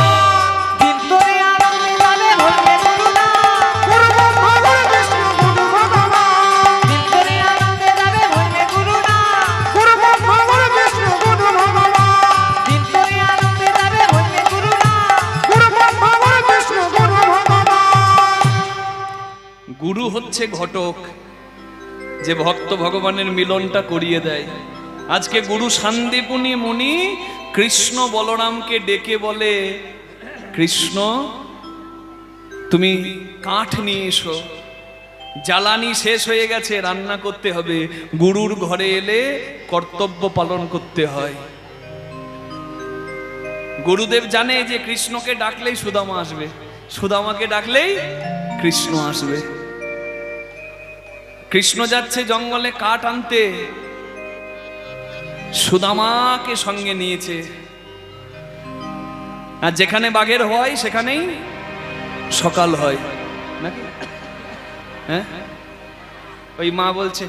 দিন তোরে আনন্দে যাবে ভজলে গুরু নাম। গুরু ব্রহ্মা গুরু বিষ্ণু গুরু ভগবান। দিন তোরে আনন্দে যাবে ভজলে গুরু নাম। গুরু ব্রহ্মা গুরু বিষ্ণু গুরু ভগবান। দিন তোরে আনন্দে যাবে ভজলে গুরু নাম। গুরু ব্রহ্মা গুরু বিষ্ণু গুরু ভগবান। গুরু হচ্ছে ঘটক, যে ভক্ত ভগবানের মিলনটা করিয়ে দেয়। আজকে গুরু শান্তিপুনি মুনি কৃষ্ণ বলরামকে ডেকে বলে, কৃষ্ণ তুমি কাঠ নিয়ে এসো, জ্বালানি শেষ হয়ে গেছে, রান্না করতে হবে। গুরুর ঘরে এলে কর্তব্য পালন করতে হয়। গুরুদেব জানে যে কৃষ্ণকে ডাকলেই সুদামা আসবে, সুদামাকে ডাকলেই কৃষ্ণ আসবে। কৃষ্ণ যাচ্ছে জঙ্গলে কাঠ আনতে, সুদামাকে সঙ্গে নিয়েছে। আর যেখানে বাঘের হয় সেখানেই সকাল হয় নাকি? হ্যাঁ, ওই মা বলছে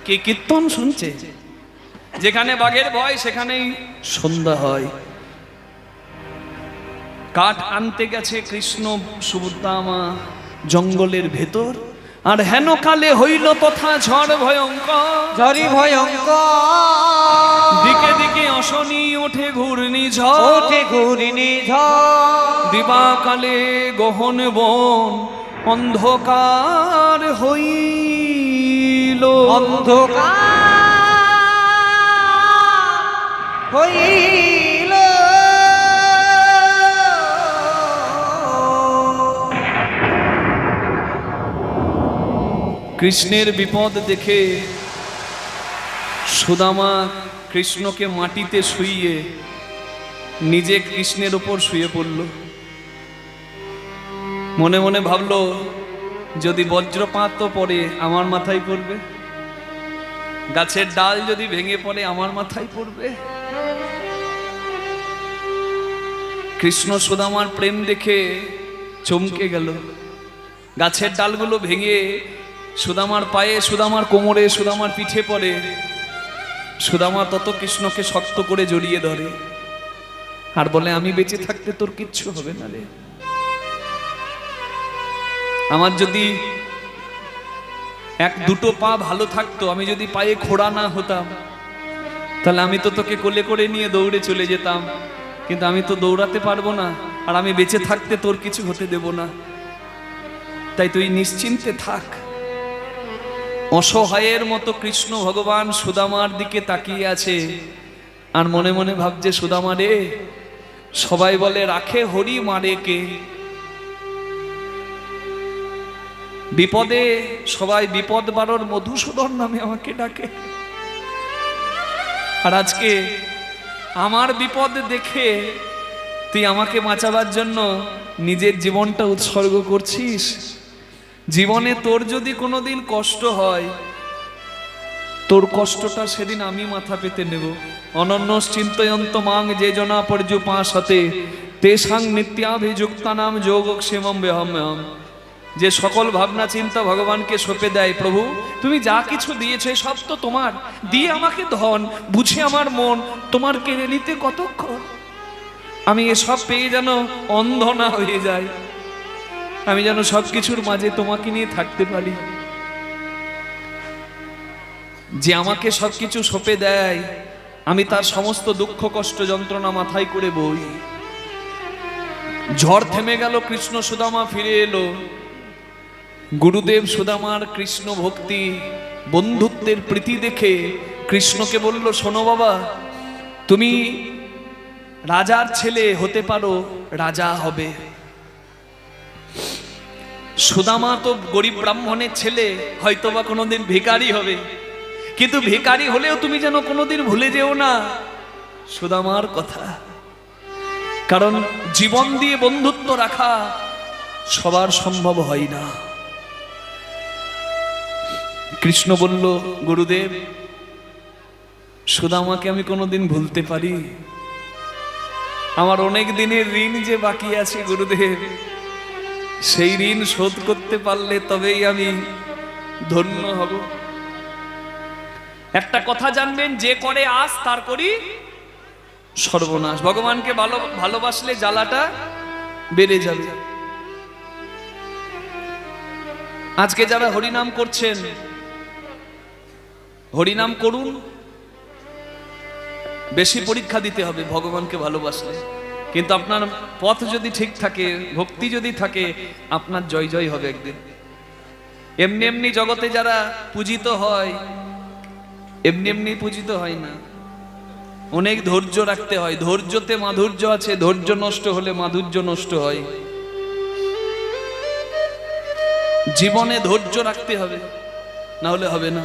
কে কীর্তন শুনছে, যেখানে বাঘের ভয় সেখানেই সন্ধ্যা হয়। কাঠ আনতে গেছে কৃষ্ণ সুদামা জঙ্গলের ভেতর, আর হেন কালে হইল তথা ঝড় ভয়ঙ্কর। ঝরি ভয়ঙ্কর, দিকে দিকে অশনি ওঠে ঘূর্ণিঝড়, ওঠে ঘূর্ণিঝড়। দিবাকালে গহন বন অন্ধকার হইল। অন্ধকার হইল। কৃষ্ণের বিপদ দেখে সুদামা কৃষ্ণকে মাটিতে শুইয়ে নিজে কৃষ্ণের ওপর শুয়ে পড়ল। মনে মনে ভাবলো, যদি বজ্রপাত পড়ে আমার মাথায় পড়বে, গাছের ডাল যদি ভেঙে পড়ে আমার মাথায় পড়বে। কৃষ্ণ সুদামার প্রেম দেখে চমকে গেল। গাছের ডালগুলো ভেঙে সুদামার পায়ে, সুদামার কোমরে, সুদামার পিঠে পড়ে। সুদামা তত কৃষ্ণকে শক্ত করে জড়িয়ে ধরে আর বলে, আমি বেঁচে থাকতে তোর কিচ্ছু হবে না রে। আমার যদি এক দুটো পা ভালো থাকতো, আমি যদি পায়ে খোড়া না হতাম, তাহলে আমি তো তোকে কোলে করে নিয়ে দৌড়ে চলে যেতাম। কিন্তু আমি তো দৌড়াতে পারবো না, আর আমি বেঁচে থাকতে তোর কিছু হতে দেব না। তাই তুই নিশ্চিন্তে থাক। অসহায়ের মতো কৃষ্ণ ভগবান সুদামার দিকে তাকিয়ে আছে আর মনে মনে ভাবছে, সুদামা রে, সবাই বলে রাখে হরি মারে কে। বিপদে সবাই বিপদ বারর মধুসূদন নামে আমাকে ডাকে, আর আজকে আমার বিপদ দেখে তুই আমাকে বাঁচাবার জন্য নিজের জীবনটা উৎসর্গ করছিস। জীবনে তোর যদি কোনোদিন কষ্ট হয়, তোর কষ্টটা সেদিন আমি মাথা পেতে নেব। অনন্য চিন্তয়ন্ত মাং যে জনা পর্যুপাসতে তেষাং নিত্যাভিযুক্তানাম যোগক্ষেমম বেহম্যহম। যে সকল ভাবনা চিন্তা ভগবানকে সঁপে দেয়, প্রভু তুমি যা কিছু দিয়েছো সব তো তোমার, দিয়ে আমাকে ধন বুঝে আমার মন তোমার কেড়ে নিতে কতক্ষণ। আমি এসব পেয়ে যেন অন্ধ না হয়ে যাই, আমি যেন সবকিছুর মাঝে তোমাকে নিয়ে থাকতে পারি। যে আমাকে সবকিছু সঁপে দেয়, আমি তার সমস্ত দুঃখ কষ্ট যন্ত্রণা মাথায় করে বই। ঝড় থেমে গেল, কৃষ্ণ সুদামা ফিরে এলো। গুরুদেব সুদামার কৃষ্ণ ভক্তি, বন্ধুত্বের প্রীতি দেখে কৃষ্ণকে বলল, শোনো বাবা, তুমি রাজার ছেলে হতে পারো, রাজা হবে। সুদামা তো গরিব ব্রাহ্মণের ছেলে, হয়তোবা কোনোদিন ভিখারি হবে, কিন্তু ভিখারি হলেও তুমি যেন কোনোদিন ভুলে যেও না সুদামার কথা। কারণ জীবন দিয়ে বন্ধুত্ব রাখা সবার সম্ভব হয় না। কৃষ্ণ বলল, গুরুদেব, সুদামাকে আমি কোনোদিন ভুলতে পারি? আমার অনেক দিনের ঋণ যে বাকি আছে গুরুদেব, সেই ঋণ শোধ করতে পারলে তবেই আমি ধন্য হব। একটা কথা জানবেন, যে করে আস তার করি সর্বনাশ। ভগবানকে ভালোবাসলে জ্বালাটা বেড়ে যাবে। আজকে যারা হরিনাম করছেন, হরিনাম করুন, বেশি পরীক্ষা দিতে হবে ভগবানকে ভালোবাসলে। কিন্তু আপনার পথ যদি ঠিক থাকে, ভক্তি যদি থাকে, আপনার জয় জয় হবে একদিন। এমনি এমনি জগতে যারা পূজিত হয়, এমনি এমনি পূজিত হয় না, অনেক ধৈর্য রাখতে হয়। ধৈর্যতে মাধুর্য আছে, ধৈর্য নষ্ট হলে মাধুর্য নষ্ট হয়। জীবনে ধৈর্য রাখতে হবে, না হলে হবে না।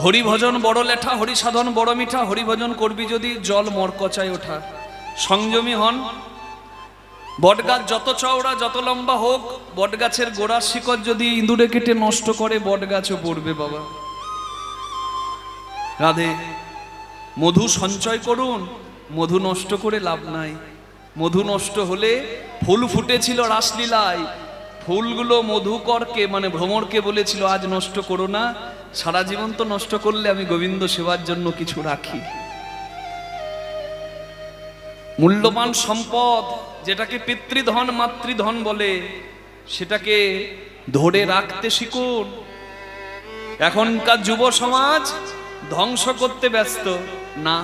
হরিভজন বড় লেঠা, হরি সাধন বড় মিঠা, হরিভজন করবি যদি জল মরকচায় ওঠা। সংযমী হন। বটগাছ যত চওড়া যত লম্বা হোক, বটগাছের গোড়ার শিকড় যদি ইঁদুরে কেটে নষ্ট করে, বটগাছও পড়বে বাবা। রাধে। মধু সঞ্চয় করুন, মধু নষ্ট করে লাভ নাই। মধু নষ্ট হলে, ফুল ফুটেছিল রাসলীলায়, ফুলগুলো মধুকরকে মানে ভ্রমরকে বলেছিল, আজ নষ্ট করো না, সারা জীবন তো নষ্ট করলে আমি গোবিন্দ সেবার জন্য কিছু রাখি। মূল্যবান সম্পদ যেটাকে পিতৃধন মাতৃধন বলে, সেটাকে ধরে রাখতে শিখুন। এখনকার যুব সমাজ ধ্বংস করতে ব্যস্ত। না,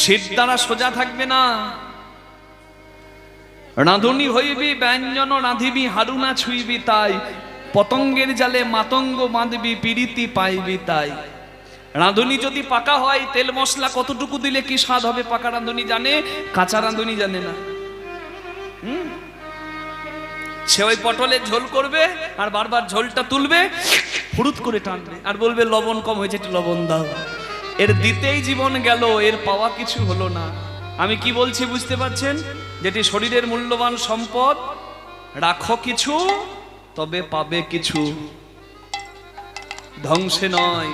শীত দ্বারা সোজা থাকবে না। রাঁধুনি হইবি ব্যঞ্জন রাঁধিবি, হারুনা ছুইবি তাই, পতঙ্গের জালে মাতঙ্গ বাঁধবি, পিরিতি পাইবি তাই। রাঁধুনি যদি পাকা হয়, তেল মশলা কতটুকু দিলে কি স্বাদ হবে পাকা রাঁধুনি জানে, কাঁচা রাঁধুনি জানে না। সে ওই পটলের ঝোল করবে আর বারবার ঝোলটা তুলবে, ফুরুত করে টানবে আর বলবে লবণ কম হয়েছে, একটু লবণ দাও। এর দিতেই জীবন গেল, এর পাওয়া কিছু হলো না। আমি কি বলছি বুঝতে পারছেন? যেটি শরীরের মূল্যবান সম্পদ, রাখো কিছু তবে পাবে কিছু, ধ্বংসে নয়।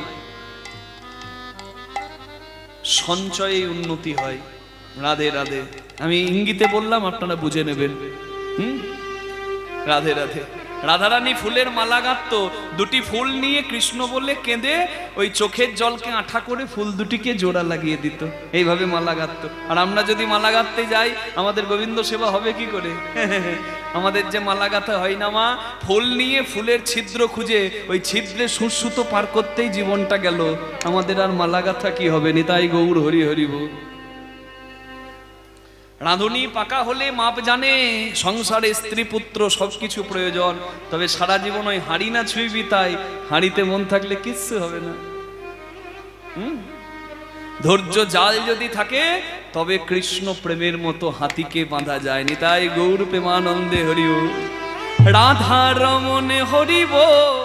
সঞ্চয়ে উন্নতি হয়। রাধে রাধে। আমি ইঙ্গিতে বললাম, আপনারা বুঝে নেবেন। রাধে রাধে। রাধারানী ফুলের মালা গাঁথতো, দুটি ফুল নিয়ে কৃষ্ণ বলে কেঁদে ওই চোখের জলকে আঠা করে ফুল দুটিকে জোড়া লাগিয়ে দিত, এইভাবে মালা গাঁথতো। আর আমরা যদি মালা গাঁথতে যাই, আমাদের গোবিন্দ সেবা হবে কি করে? আমাদের যে মালা গাঁথা হয় না মা, ফুল নিয়ে ফুলের ছিদ্র খুঁজে ওই ছিদ্রে সুসুতো পার করতেই জীবনটা গেল, আমাদের আর মালা গাঁথা কি হবে? নিতাই গৌর হরি হরি বল। রাঁধুনি পাকা হলে মাপ জানে, সংসারে স্ত্রী পুত্র সবকিছু প্রয়োজন, তবে সারা জীবন ওই হাঁড়ি না ছুঁইবি তাই, হাঁড়িতে মন থাকলে কিচ্ছু হবে না। ধৈর্য জাল যদি থাকে, তবে কৃষ্ণ প্রেমের মতো হাতিকে বাঁধা যায়। নিতাই গৌর প্রেমানন্দে হরি বল। রাধা রমন হরি বল,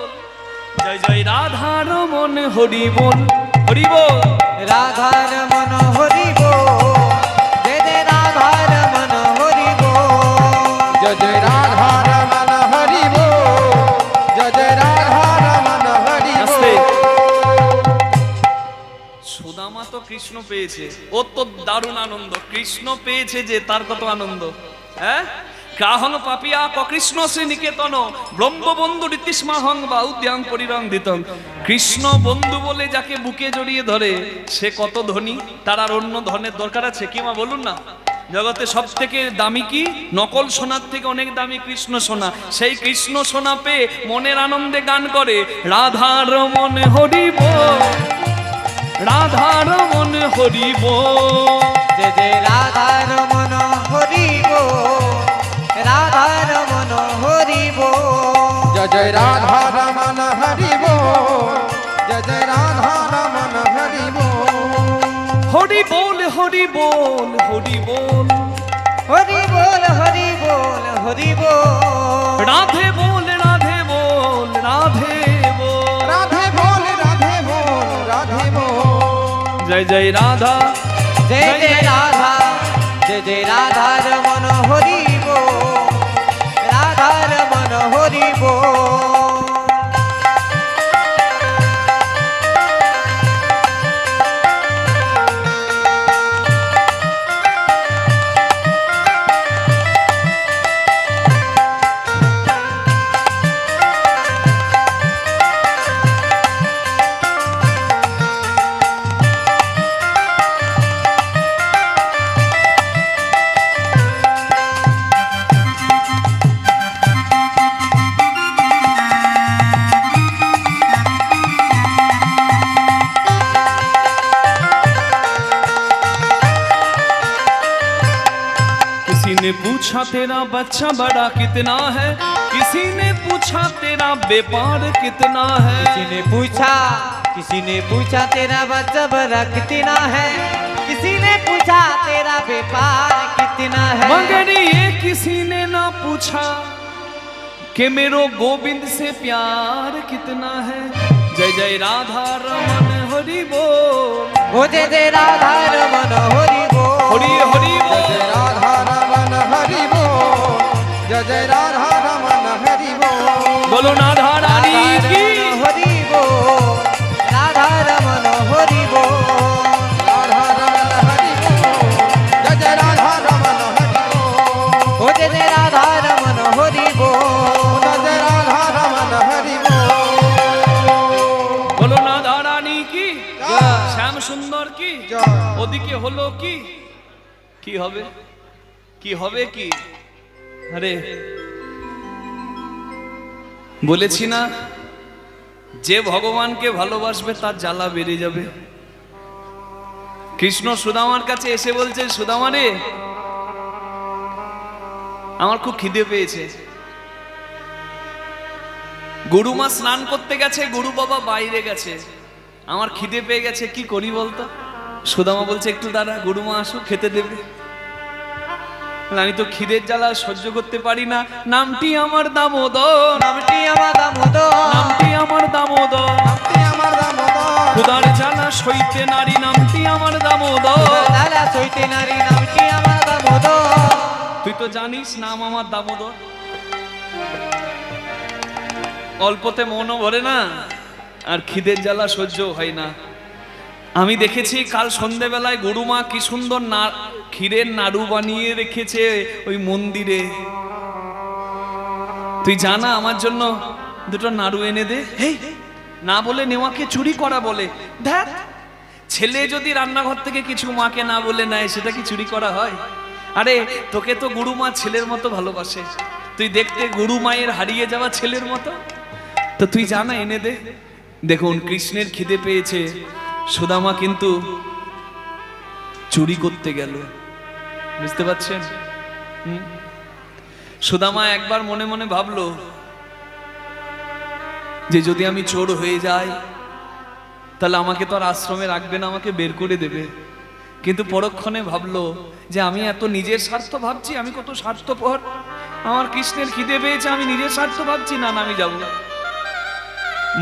জয় জয় রাধা রমন হরি বল, হরি বল। রাধা রমন হরি বল, জয় জয় রাধা রমন হরি বল, জয় জয় রাধা রমন হরি বল, জয় জয় রাধা রমন হরি বল। সুদামা তো কৃষ্ণ পেয়েছে, ও তো দারুণ আনন্দ। কৃষ্ণ পেয়েছে যে, তার কত আনন্দ। হ্যাঁ, কাহং পাপিয়া কৃষ্ণ শ্রী নিকেতন, ব্রহ্মবন্ধু রীতিস্মাহং বা উদ্যাং পরিরং দিতং। কৃষ্ণ বন্ধু বলে যাকে বুকে জড়িয়ে ধরে, সে কত ধনী, তার আর অন্য ধনের দরকার আছে কি মা? বলুন না। জগতে সব থেকে দামি কি? নকল সোনার থেকে অনেক দামি কৃষ্ণ সোনা। সেই কৃষ্ণ সোনা পেয়ে মনের আনন্দে গান করে, রাধার মনে হরিব, রাধার মনে হরিব, যে যে রাধার মন হরিব, রাধার মন হরিব, জয় জয় রাধা রমন হরি বল, জয় জয় রাধা রমন হরি বল। হরি বল, হরি বল, হরি বল, হরি বল, হরি বল, হরি বল, রাধে বল, রাধে বল, রাধে বল, রাধে বল, রাধে বল, রাধে বল। জয় জয় রাধা, জয় জয় রাধা, জয় জয় রাধার মন হরিব, রাধার মন হরিব। किसी ने पूछा तेरा बच्चा बड़ा कितना है, किसी ने पूछा तेरा व्यापार कितना है, किसी ने पूछा तेरा बच्चा बड़ा कितना है, किसी ने पूछा तेरा व्यापार कितना है, मगर ये किसी ने ना पूछा कि मेरो गोविंद से प्यार कितना है। जय जय राधा रमन हरि बोल, ओ जय जय राधा रमन हरि बोल, हरि हरि जय जय बोल, राधा रमन हरि बोल, जय जय राधा रमन हरि बोल। बोलो राधा रानी की, हरि बोल, राधा रमन हरि बोल, राधा रमन हरि बोल, जय जय राधा रमन हरि बोल। ओ जय जय राधा रमन हरि बोल, जय जय राधा रमन हरि बोल। बोलो राधा रानी की, जय। শ্যাম সুন্দর কি, জয়। ওদিকে হলো কি, কি হবে, কি হবে কি? আরে বলেছি না, যে ভগবানকে ভালোবাসবে তার জ্বালা বেড়ে যাবে। কৃষ্ণ সুদামার কাছে এসে বলছে, সুদামা রে, আমার খুব খিদে পেয়েছে। গুরুমা স্নান করতে গেছে, গুরু বাবা বাইরে গেছে, আমার খিদে পেয়ে গেছে, কি করি বলতো? সুদামা বলছে, একটু দাঁড়া, গুরুমা আসুক, খেতে দেবে। আমি তো খিদের জ্বালা সহ্য করতে পারি না। নামটি আমার দামোদর, নামটি আমার দামোদর, নামটি আমার দামোদর, নামটি আমার দামোদর, ক্ষুধার জ্বালা সইতে নারী, নামটি আমার দামোদর। দাদা সইতে নারী, নামটি আমার দামোদর। তুই তো জানিস নাম আমার দামোদর। অল্পতে মনও ভরে না, আর খিদের জ্বালা সহ্য হয় না। আমি দেখেছি কাল সন্ধেবেলায় গুরুমা কি সুন্দর ক্ষীরের নাড়ু বানিয়ে রেখেছে ওই মন্দিরে। তুই জানা আমার জন্য দুটো নাড়ু এনে দে। হেই, না বলে নেওয়াকে চুরি করা বলে। দেখ, ছেলে যদি রান্নাঘর থেকে কিছু মাকে না বলে নেয়, সেটা কি চুরি করা হয়? আরে তোকে তো গুরুমা ছেলের মতো ভালোবাসে, তুই দেখতে গুরু মায়ের হারিয়ে যাওয়া ছেলের মতো। তো তুই জানা, এনে দে। দেখুন, কৃষ্ণের খিদে পেয়েছে, সুদামা কিন্তু চুরি করতে গেল। বুঝতে পারছেন? সুদামা একবার মনে মনে ভাবলো যে যদি আমি চোর হয়ে যাই তাহলে আমাকে তো আর আশ্রমে রাখবে না, আমাকে বের করে দেবে। কিন্তু পরক্ষণে ভাবলো যে আমি এত নিজের স্বার্থ ভাবছি, আমি কত স্বার্থপর। আমার কৃষ্ণের খিদে পেয়েছে, আমি নিজের স্বার্থ ভাবছি, না না আমি যাব না।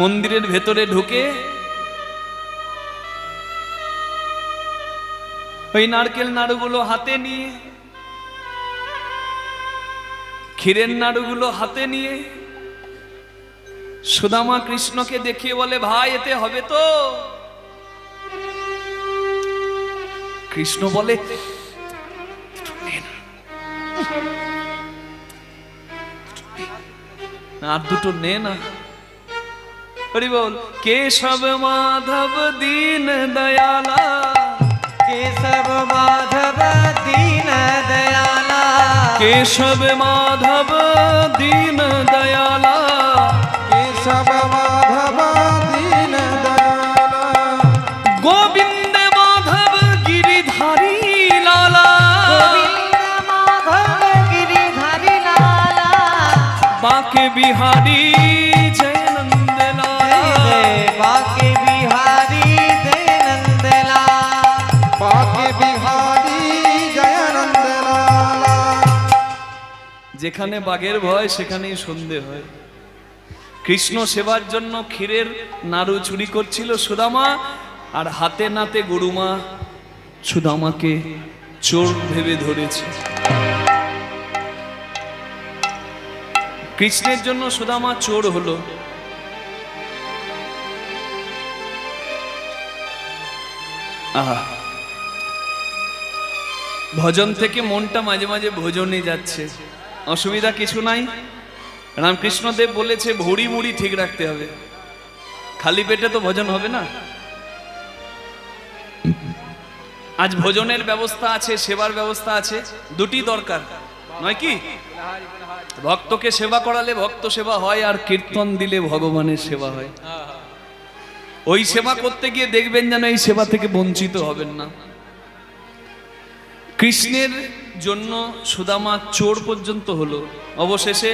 মন্দিরের ভেতরে ঢুকে ওই নারকেল নাড়ুগুলো হাতে নিয়ে, ক্ষীরের নাড়ুগুলো হাতে নিয়ে সুদামা কৃষ্ণকে দেখিয়ে বলে, ভাই এতে হবে তো? কৃষ্ণ বলে, আর দুটো নে না। হরি বল। কেশব মাধব দীন দয়ালা, केशव माधव दीन केशव माधव दीन दयाला केशव माधव दीन दयाला गोविंद माधव गिरिधारी लाला गोविंद माधव गिरिधारी लाला बाके बिहारी जय नंद लाला बाके बिहारी दयानंद लाला बाके बिहारी जयानंद लाला যেখানে বাঘের ভয় সেখানেই সন্ধে হয়। কৃষ্ণ সেবার জন্য ক্ষীরের নাড়ু চুরি করছিল সুদামা, আর হাতে নাতে গুরুমা সুদামাকে চোর ভেবে ধরেছে। কৃষ্ণের জন্য সুদামা চোর হলো। আহা, ভজন থেকে মনটা মাঝে মাঝে ভোজনে যাচ্ছে, অসুবিধা কিছু নাই। রামকৃষ্ণদেব বলেছে ভুড়ি মুড়ি ঠিক রাখতে হবে, খালি পেটে তো ভজন হবে না। আজ ভোজনের ব্যবস্থা আছে, সেবার ব্যবস্থা আছে, দুটি দরকার নয় কি? ভক্তকে সেবা করালে ভক্ত সেবা হয়, আর কীর্তন দিলে ভগবানের সেবা হয়। ওই সেবা করতে গিয়ে দেখবেন যেন এই সেবা থেকে বঞ্চিত হবেন না। কৃষ্ণের জন্য সুদামা চোর পর্যন্ত হলো। অবশেষে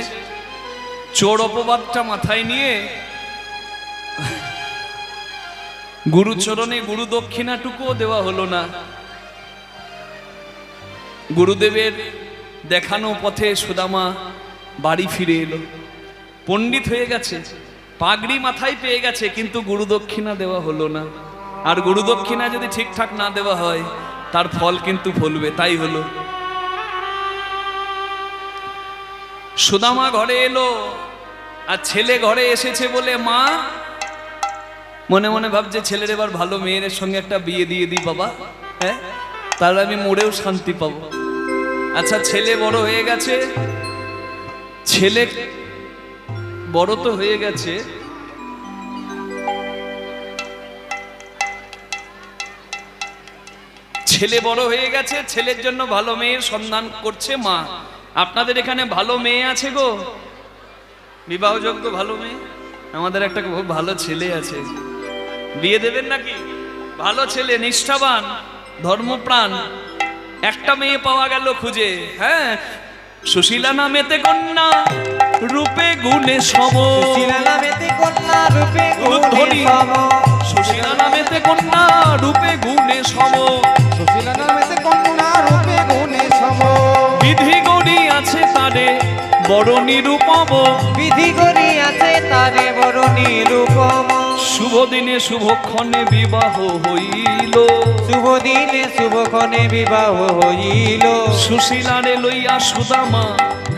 চোর অপবাদটা মাথায় নিয়ে গুরুচরণে গুরু দক্ষিণাটুকুও দেওয়া হলো না। গুরুদেবের দেখানো পথে সুদামা বাড়ি ফিরে এলো। পণ্ডিত হয়ে গেছে, পাগড়ি মাথায় পেয়ে গেছে, কিন্তু গুরু দক্ষিণা দেওয়া হলো না। আর গুরু দক্ষিণা যদি ঠিকঠাক না দেওয়া হয় তার ফল কিন্তু ফলবে। তাই হলো, সুদামা ঘরে এলো, আর ছেলে ঘরে এসেছে বলে মা মনে মনে ভাবছে ছেলের এবার ভালো মেয়ের সঙ্গে একটা বিয়ে দিয়ে দিই বাবা, হ্যাঁ, তাহলে আমি মরেও শান্তি পাবো। আচ্ছা, ছেলে বড় হয়ে গেছে, ছেলে বড় তো হয়ে গেছে, ছেলে বড় হয়ে গেছে, ছেলের জন্য ভালো মেয়ের সন্ধান করছে মা। আপনাদের এখানে ভালো মেয়ে আছে গো, বিবাহযোগ্য ভালো মেয়ে? আমাদের একটা খুব ভালো ছেলে আছে, বিয়ে দেবেন নাকি? ভালো ছেলে, নিষ্ঠাবান, ধর্মপ্রাণ। একটা মেয়ে পাওয়া গেল খুঁজে, হ্যাঁ, সুশীলা নামেতে কন্যা রূপে গুণে সম। সুশীলা নামেতে কন্যা রূপে উলুধ্বনি। গুণে সম। সুশীলা নামেতে কন্যা রূপে গুণে সম। সুশীলা নামেতে কন্যা রূপে গুণে সম। বিধি গড়ি আছে তারে বড় নিরূপম। বিধি করি আছে তারে বড় নিরূপম। শুভ দিনে শুভক্ষণে বিবাহ হইল। শুভ দিনে শুভক্ষণে বিবাহ হইল। সুশীলারে লইয়া সুদামা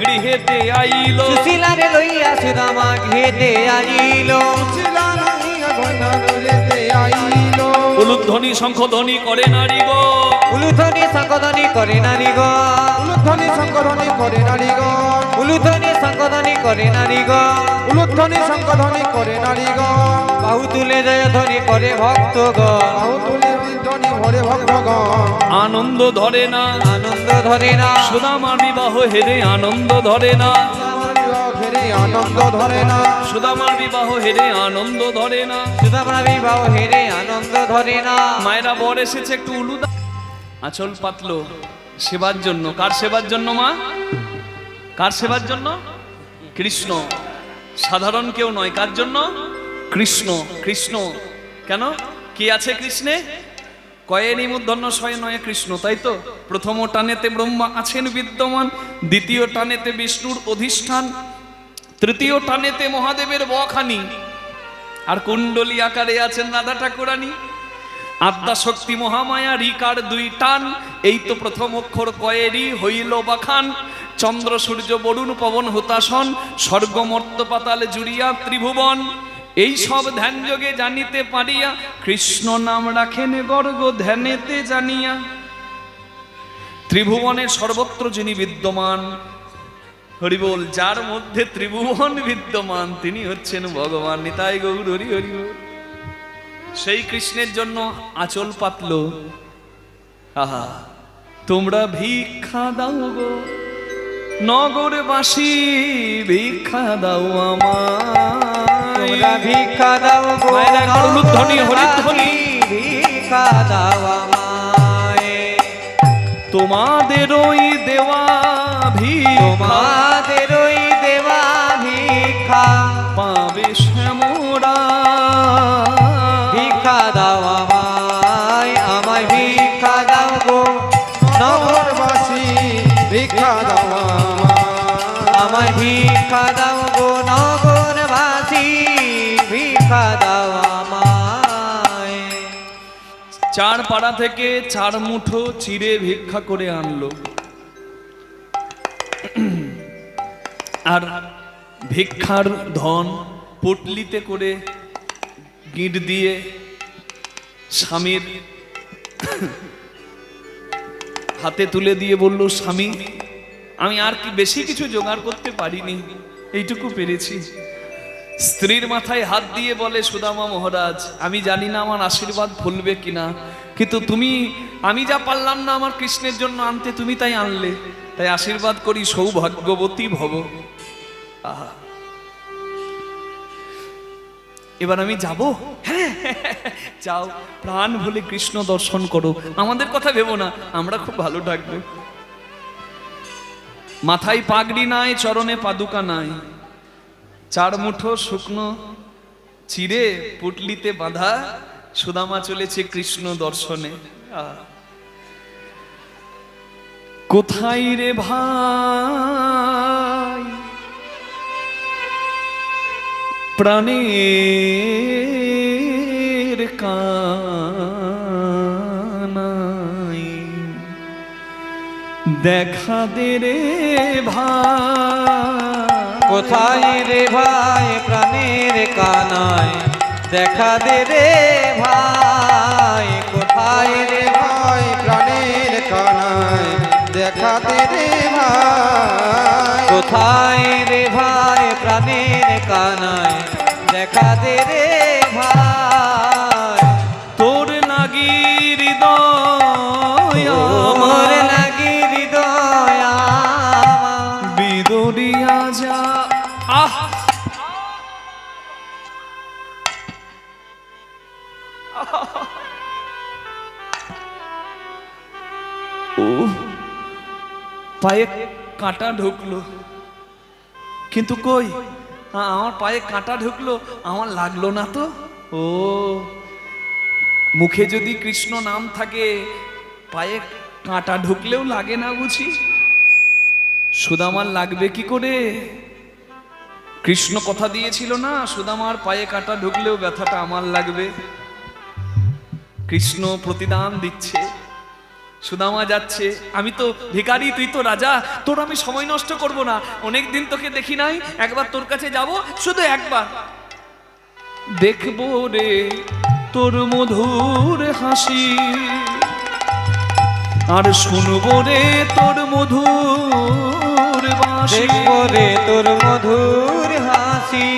গৃহেতে আইল। সুশীলারে লইয়া সুদামা ঘেতে আইল। সুশীলা নাহিয়া কন্যা রূপে আইল। উলুধ্বনি শঙ্খধ্বনি করে নারী গো। উলুধ্বনি শঙ্খধ্বনি করে নারীগণ। উলুধ্বনি শঙ্খধ্বনি করে নারীগণ। উলুধ্বনি শঙ্খধ্বনি করে নারীগণ। উলুধ্বনি শঙ্খধ্বনি করে নারীগণ। বাহু তুলে জয়ধ্বনি করে ভক্তগণ। বাহু তুলে ধ্বনি ভরে ভক্তগণ। আনন্দ ধরে না, আনন্দ ধরে না। সুদামার বিবাহ হেরে আনন্দ ধরে না। আমার বিবাহ ফেরে আনন্দ ধরে না। সুদামার বিবাহ হেরে আনন্দ ধরে না। সুদামা বিবাহ হেরে আনন্দ ধরে না। মায়েরা বর এসেছে, একটু উলুদা আঁচল পাতলো সেবার জন্য। কার সেবার জন্য মা? কার সেবার জন্য? কৃষ্ণ, সাধারণ কেউ নয়। কার জন্য? কৃষ্ণ। কৃষ্ণ কেন? কি আছে কৃষ্ণে? কয়েনি মূর্ধন্য শয়ে নয় কৃষ্ণ, তাই তো? প্রথম টানেতে ব্রহ্মা আছেন বিদ্যমান, দ্বিতীয় টানেতে বিষ্ণুর অধিষ্ঠান, তৃতীয় টানেতে মহাদেবের বখানি, আর কুণ্ডলী আকারে আছেন রাধা ঠাকুরানী। আদ্যা শক্তি মহামায়া রিকার দুই টান, এই তো প্রথম অক্ষর কয়েরই হইল বাখান। চন্দ্র সূর্য বরুণ পবন হুতাসন, স্বর্গ মর্ত পাতাল জুড়িয়া ত্রিভুবন। এই সব ধ্যান যোগে জানিতে পারিয়া, কৃষ্ণ নাম রাখেন গর্গ ধ্যানেতে জানিয়া। ত্রিভুবনের সর্বত্র যিনি বিদ্যমান, হরিবোল, যার মধ্যে ত্রিভুবন বিদ্যমান তিনি হচ্ছেন ভগবান। নিতাই গৌর হরি হরি বল। সেই কৃষ্ণের জন্য আঁচল পাতলো। আহা, তোমরা ভিক্ষা দাও গো, নগরবাসী ভিক্ষা দাও আমায়। তোমরা ভিক্ষা দাও গো মায়েরা একবার উলুধ্বনি, হরিধ্বনি। ভিক্ষা দাও আমায়। তোমাদের ওই দেওয়া ভিক্ষা তোমাদের ওই দেওয়া ভিক্ষা পাবে শ্যামরা। ভিক্ষা দাও আমায়, আমায় ভিক্ষা দাও গো নগরবাসী ভিক্ষা দাও আমায় ভিক্ষা দাও গো নগরবাসী, ভিক্ষা দাও আমায়। চার পাড়া থেকে 4 মুঠো চিড়ে ভিক্ষা করে আনলো, আর ভিক্ষার ধন পটলিতে করে গিঁট দিয়ে স্বামীর হাতে তুলে দিয়ে বলল, স্বামী আমি আর কি বেশি কিছু জোগাড় করতে পারিনি, এইটুকু পেরেছি। স্ত্রীর মাথায় হাত দিয়ে বলে, সুদামা মহারাজ আমি জানি না আমার আশীর্বাদ ফলবে কিনা, কিন্তু তুমি, আমি যা পারলাম না আমার কৃষ্ণের জন্য আনতে, তুমি তাই আনলে, তাই আশীর্বাদ করি সৌভাগ্যবতী ভব। আহা, এবার আমি যাব? হ্যাঁ, যাও, প্রাণ ভুলে কৃষ্ণ দর্শন করো, আমাদের কথা ভেবো না, আমরা খুব ভালো থাকবো। মাথায় পাগড়ি নাই, চরণে পাদুকা নাই, 4 মুঠো শুকনো চিড়ে পুটলিতে বাঁধা, সুদামা চলেছে কৃষ্ণ দর্শনে। কোথায় রে ভাই প্রাণের কানাই, দেখা দে রে ভাই। কোথায় রে ভাই প্রাণের কানায়, দেখা দে রে ভাই। কোথায় রে ভাই প্রাণের কানায় দেখা দে রে ভাই। কোথায় রে ভাই প্রাণের কানায়, দেখা দে রে ভাই। তোর লাগি হৃদয় মোর লাগি হৃদয় আমার, বিদরিয়া যা। আহ, ও পায়ে কাঁটা ঢুকলো, কিন্তু কই আমার পায়ে কাঁটা ঢুকলো, আমার লাগলো না তো। ও, মুখে যদি কৃষ্ণ নাম থাকে পায়ে কাঁটা ঢুকলেও লাগে না বুঝি? সুদামার লাগবে কি করে? কৃষ্ণ কথা দিয়েছিল না, সুদামার পায়ে কাঁটা ঢুকলেও ব্যথাটা আমার লাগবে। কৃষ্ণ প্রতিদান দিচ্ছে, সুদামা যাচ্ছে, আমি তো ভিখারি, তুই তো রাজা, তোর আমি সময় নষ্ট করব না, অনেক দিন তোকে দেখি নাই, একবার তোর কাছে যাব, শুধু একবার দেখবো রে তোর মধুর হাসি, আর শুনবো রে তোর মধুর বাঁশি। দেখবো রে তোর মধুর হাসি,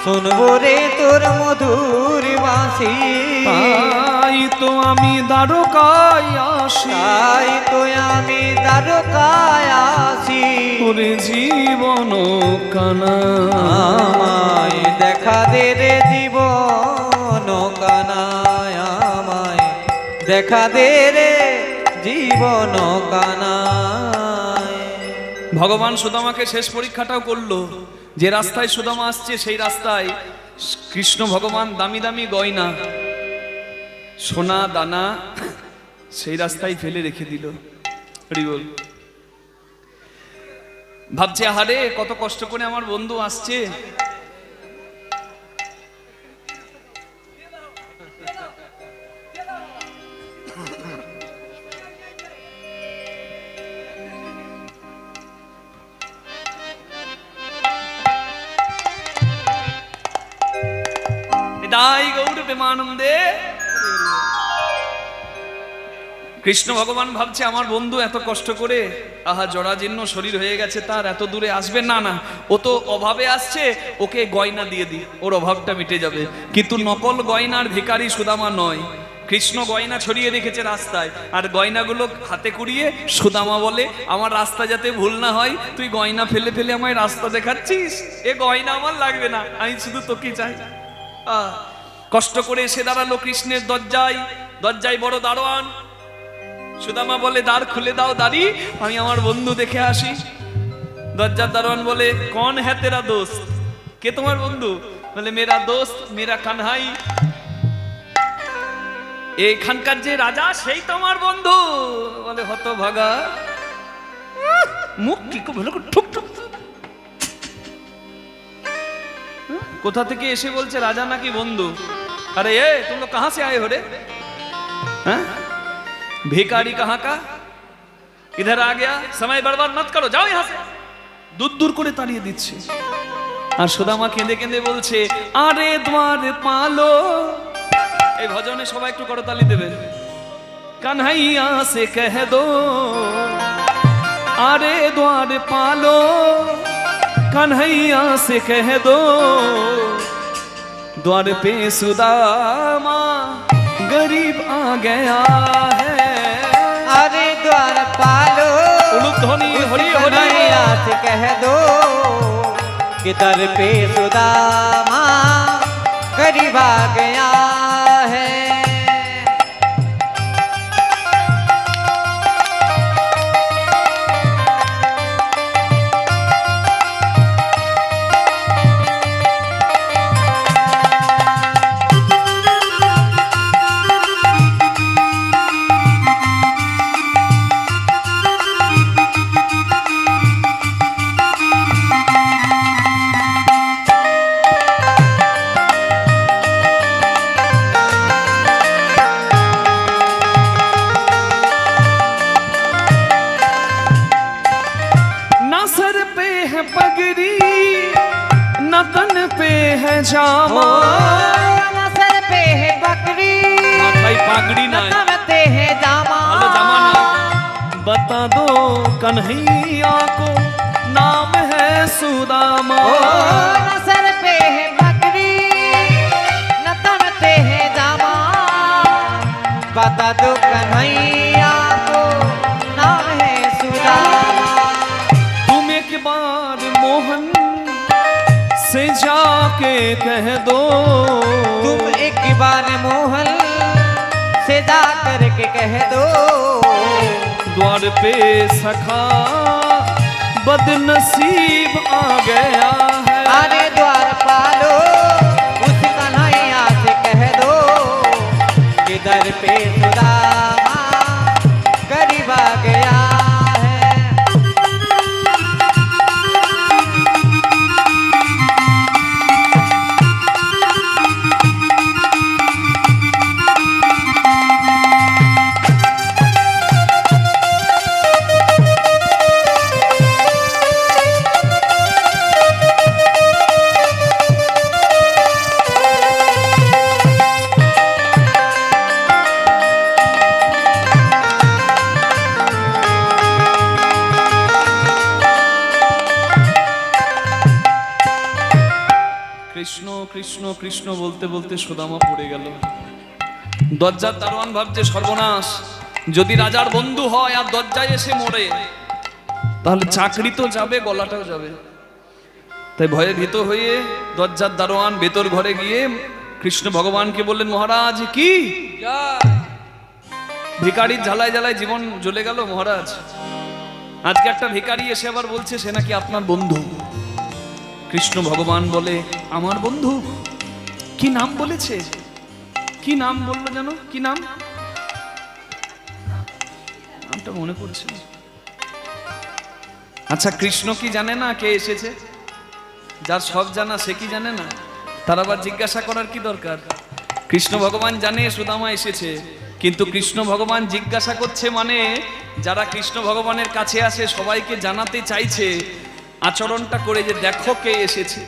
শুনবো রে তোর মধুর বাঁশি। তাই তো আমি দ্বারকায় আসি, তাই তো আমি দ্বারকায় আসি। ওরে জীবন কানা আমায় দেখা দে রে জীবন কানায়, আমায় দেখা দে রে জীবন কানায়। ভগবান সুদামাকে শেষ পরীক্ষাটাও করলো, যে রাস্তায় সুদামা আসছে সেই রাস্তায় কৃষ্ণ ভগবান দামি দামি গয়না সোনা দানা সেই রাস্তায় ফেলে রেখে দিল। হরি বল। ভাবছে আহারে কত কষ্ট করে আমার বন্ধু আসছে, তাই গৌর প্রেমানন্দে কৃষ্ণ ভগবান ভাবছে আমার বন্ধু এত কষ্ট করে, আহা জরাজীর্ণ শরীর হয়ে গেছে তার, এত দূরে আসবে না, না ও তো অভাবে আসছে, ওকে গয়না দিয়ে দি, ওর অভাবটা মিটে যাবে। কিন্তু নকল গয়নার ভিখারি সুদামা নয়, কৃষ্ণ গয়না ছড়িয়ে রেখেছে রাস্তায়, আর গয়নাগুলো হাতে কুড়িয়ে সুদামা বলে আমার রাস্তা যাতে ভুল না হয়, তুই গয়না ফেলে ফেলে আমায় রাস্তা দেখাচ্ছিস, এ গয়না আমার লাগবে না, আমি শুধু তোকে চাই। কষ্ট করে এসে দাঁড়ালো কৃষ্ণের দরজায়, দরজায় বড় দারোয়ান। সুদামা বলে দ্বার খুলে দাও দাঁড়ি, আমি আমার বন্ধু দেখে আসি। দরজার দারোয়ান বলে কौन है तेरा दोस्त, কে তোমার বন্ধু? বলে মেরা দোস্ত মেরা কানহাই, এইখানকার যে রাজা সেই তোমার বন্ধু। বলে হতভাগা, মুখ কি ভালো করে ঠুক ঠুক, কোথা থেকে এসে বলছে রাজা নাকি বন্ধু? अरे ये तुम लोग कहां से आए हो रे? भिखारी कहां का, इधर आ गया, समय बर्बाद मत करो, जाओ यहां से। दूर दूर করে তাড়িয়ে দিচ্ছে। আর সুদামা কেঁদে কেঁদে বলছে আরে দ্বার পালো, এই ভজনে সবাই একটু করতালি দেবেন। কানহাইয়া সে কহ দো আরে দ্বার পালো, কানহাইয়া সে কহ দো द्वार पे सुदामा गरीब आ गया है। अरे द्वार पालो उलूप ध्वनि हरि हरि कन्हैया से कह दो कि दर पे सुदामा गरीब आ गया है। जामा नसर पे है बकरी, माथाय पागड़ी ना नमते है जामा। हेलो जामा ना बता दो कन्हैया को नाम है सुदामा। नसर पे है बकरी नमते है जामा, बता दो कन्हैया को नाम है सुदामा। तुम एक बार मोहन से जाके कह दो, तुम एक बार मोहन से जा करके कह दो द्वार पे सखा बदनसीब आ गया है। अरे द्वार पालो उस कन्हैया से कह दो कि दर पे सुदामा गरीब आ गया है। কৃষ্ণ কৃষ্ণ কৃষ্ণ বলতে বলতে সুদামা পড়ে গেল। দরজার দারোয়ান ভাবছে সর্বনাশ, যদি রাজার বন্ধু হয় আর দরজায় এসে মরে তাহলে চাকরি তো যাবে, গলাটাও যাবে। তাই ভয়ে ভীত হয়ে দরজার দারোয়ান ভেতর ঘরে গিয়ে কৃষ্ণ ভগবানকে বললেন মহারাজ কি ভিখারির ঝালায় ঝালায় জীবন জ্বলে গেল মহারাজ, আজকে একটা ভিখারি এসে আবার বলছে সে নাকি আপনার বন্ধু। কৃষ্ণ ভগবান বলে আমার বন্ধু? কি নাম বলেছে? কি নাম বললো জানো? কি নাম? নামটা মনে পড়ছে। আচ্ছা কৃষ্ণ কি জানে না কে এসেছে? যার সব জানা সে কি জানে না? তার আবার জিজ্ঞাসা করার কি দরকার? কৃষ্ণ ভগবান জানে সুদামা এসেছে, কিন্তু কৃষ্ণ ভগবান জিজ্ঞাসা করছে মানে যারা কৃষ্ণ ভগবানের কাছে আসে সবাইকে জানাতে চাইছে আচরণটা করে যে দেখো কে এসেছে।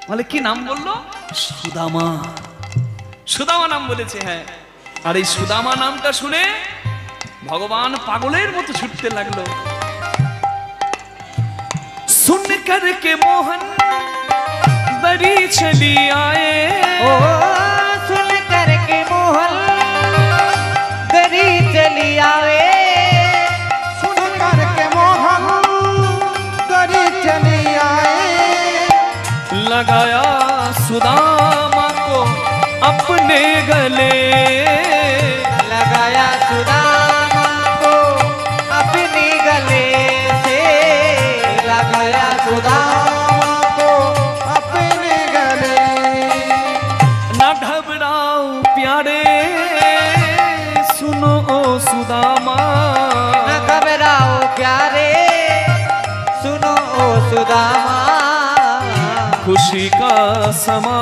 বলে কি নাম বললো? সুদামা। সুদামা নাম বলেছে, হ্যাঁ। আর এই সুদামা নামটা শুনে ভগবান পাগলের মতো ছুটতে লাগলো। सुन कर के मोहन बड़ी चली आए, ओ सुन कर के मोहन सुदामा। न घबराओ प्यारे सुनो ओ सुदामा, खुशी का समा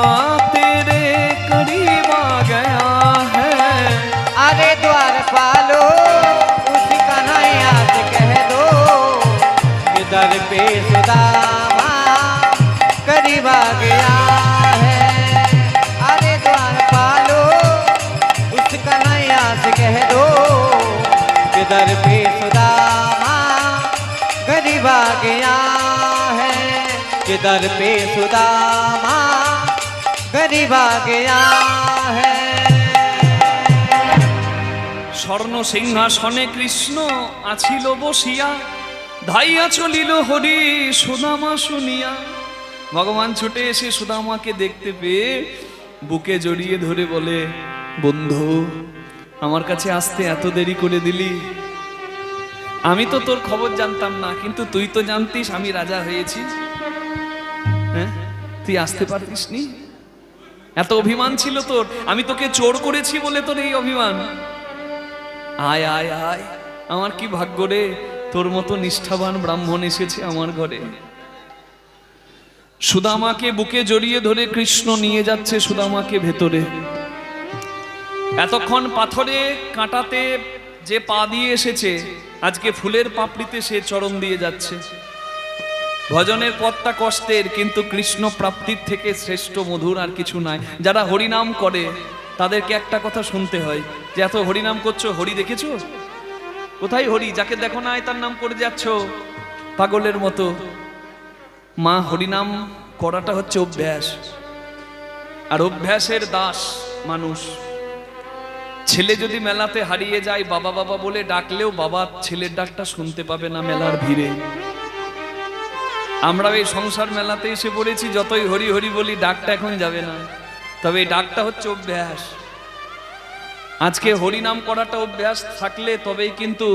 तेरे करीब आ गया है। अरे द्वार पालो उस कन्हैया से कह दो कि दर पे सुदामा करीब आ गया है। अरे द्वार पालो उस कन्हैया से कह दो कि दर पे सुदामा करीब आ गया है, कि दर पे सुदामा करीब आ गया है। স্বর্ণ সিংহাসনে কৃষ্ণ আছিল বসিয়া, ধাইয়া চলিল হরি সুদামা শুনিয়া। ভগবান ছুটে এসে সুদামাকে দেখতে পেয়ে বুকে জড়িয়ে ধরে বলে, বন্ধু আমার কাছে আসতে এত দেরি করে দিলি। আমি তো তোর খবর জানতাম না, কিন্তু তুই তো জানতিস আমি রাজা হয়েছি। হ্যাঁ, তুই আসতে পারতিস নি? এত অভিমান ছিল তোর, আমি তোকে চোর করেছি বলে তোর এই অভিমান। আয় আয় আয়, আমার কি ভাগ্য রে, তোর মতো নিষ্ঠাবান ব্রাহ্মণ এসেছে আমার ঘরে। সুদামাকে বুকে জড়িয়ে ধরে কৃষ্ণ নিয়ে যাচ্ছে সুদামাকে ভেতরে। এতক্ষণ পাথরে কাঁটাতে যে পা দিয়ে এসেছে, আজকে ফুলের পাপড়িতে সে চরণ দিয়ে যাচ্ছে। ভজনের পথটা কষ্টের, কিন্তু কৃষ্ণ প্রাপ্তির থেকে শ্রেষ্ঠ মধুর আর কিছু নাই। যারা হরিনাম করে তাদেরকে একটা কথা শুনতে হয়, যে এত হরিনাম করছো, হরি দেখেছো? কোথায় হরি? যাকে দেখো না তার নাম করে যাচ্ছ পাগলের মতো। মা, হরিনাম করাটা হচ্ছে অভ্যাস, আর অভ্যাসের দাস মানুষ। ছেলে যদি মেলাতে হারিয়ে যায়, বাবা বাবা বলে ডাকলেও বাবা ছেলের ডাকটা শুনতে পাবে না মেলার ভিড়ে। আমরা এই সংসার মেলাতে এসে পড়েছি, যতই হরি হরি বলি ডাকটা এখন যাবে না। তবে এই ডাকটা হচ্ছে অভ্যাস। আজকে হরিনাম করাটা অভ্যাস থাকলে তবেই কিন্তু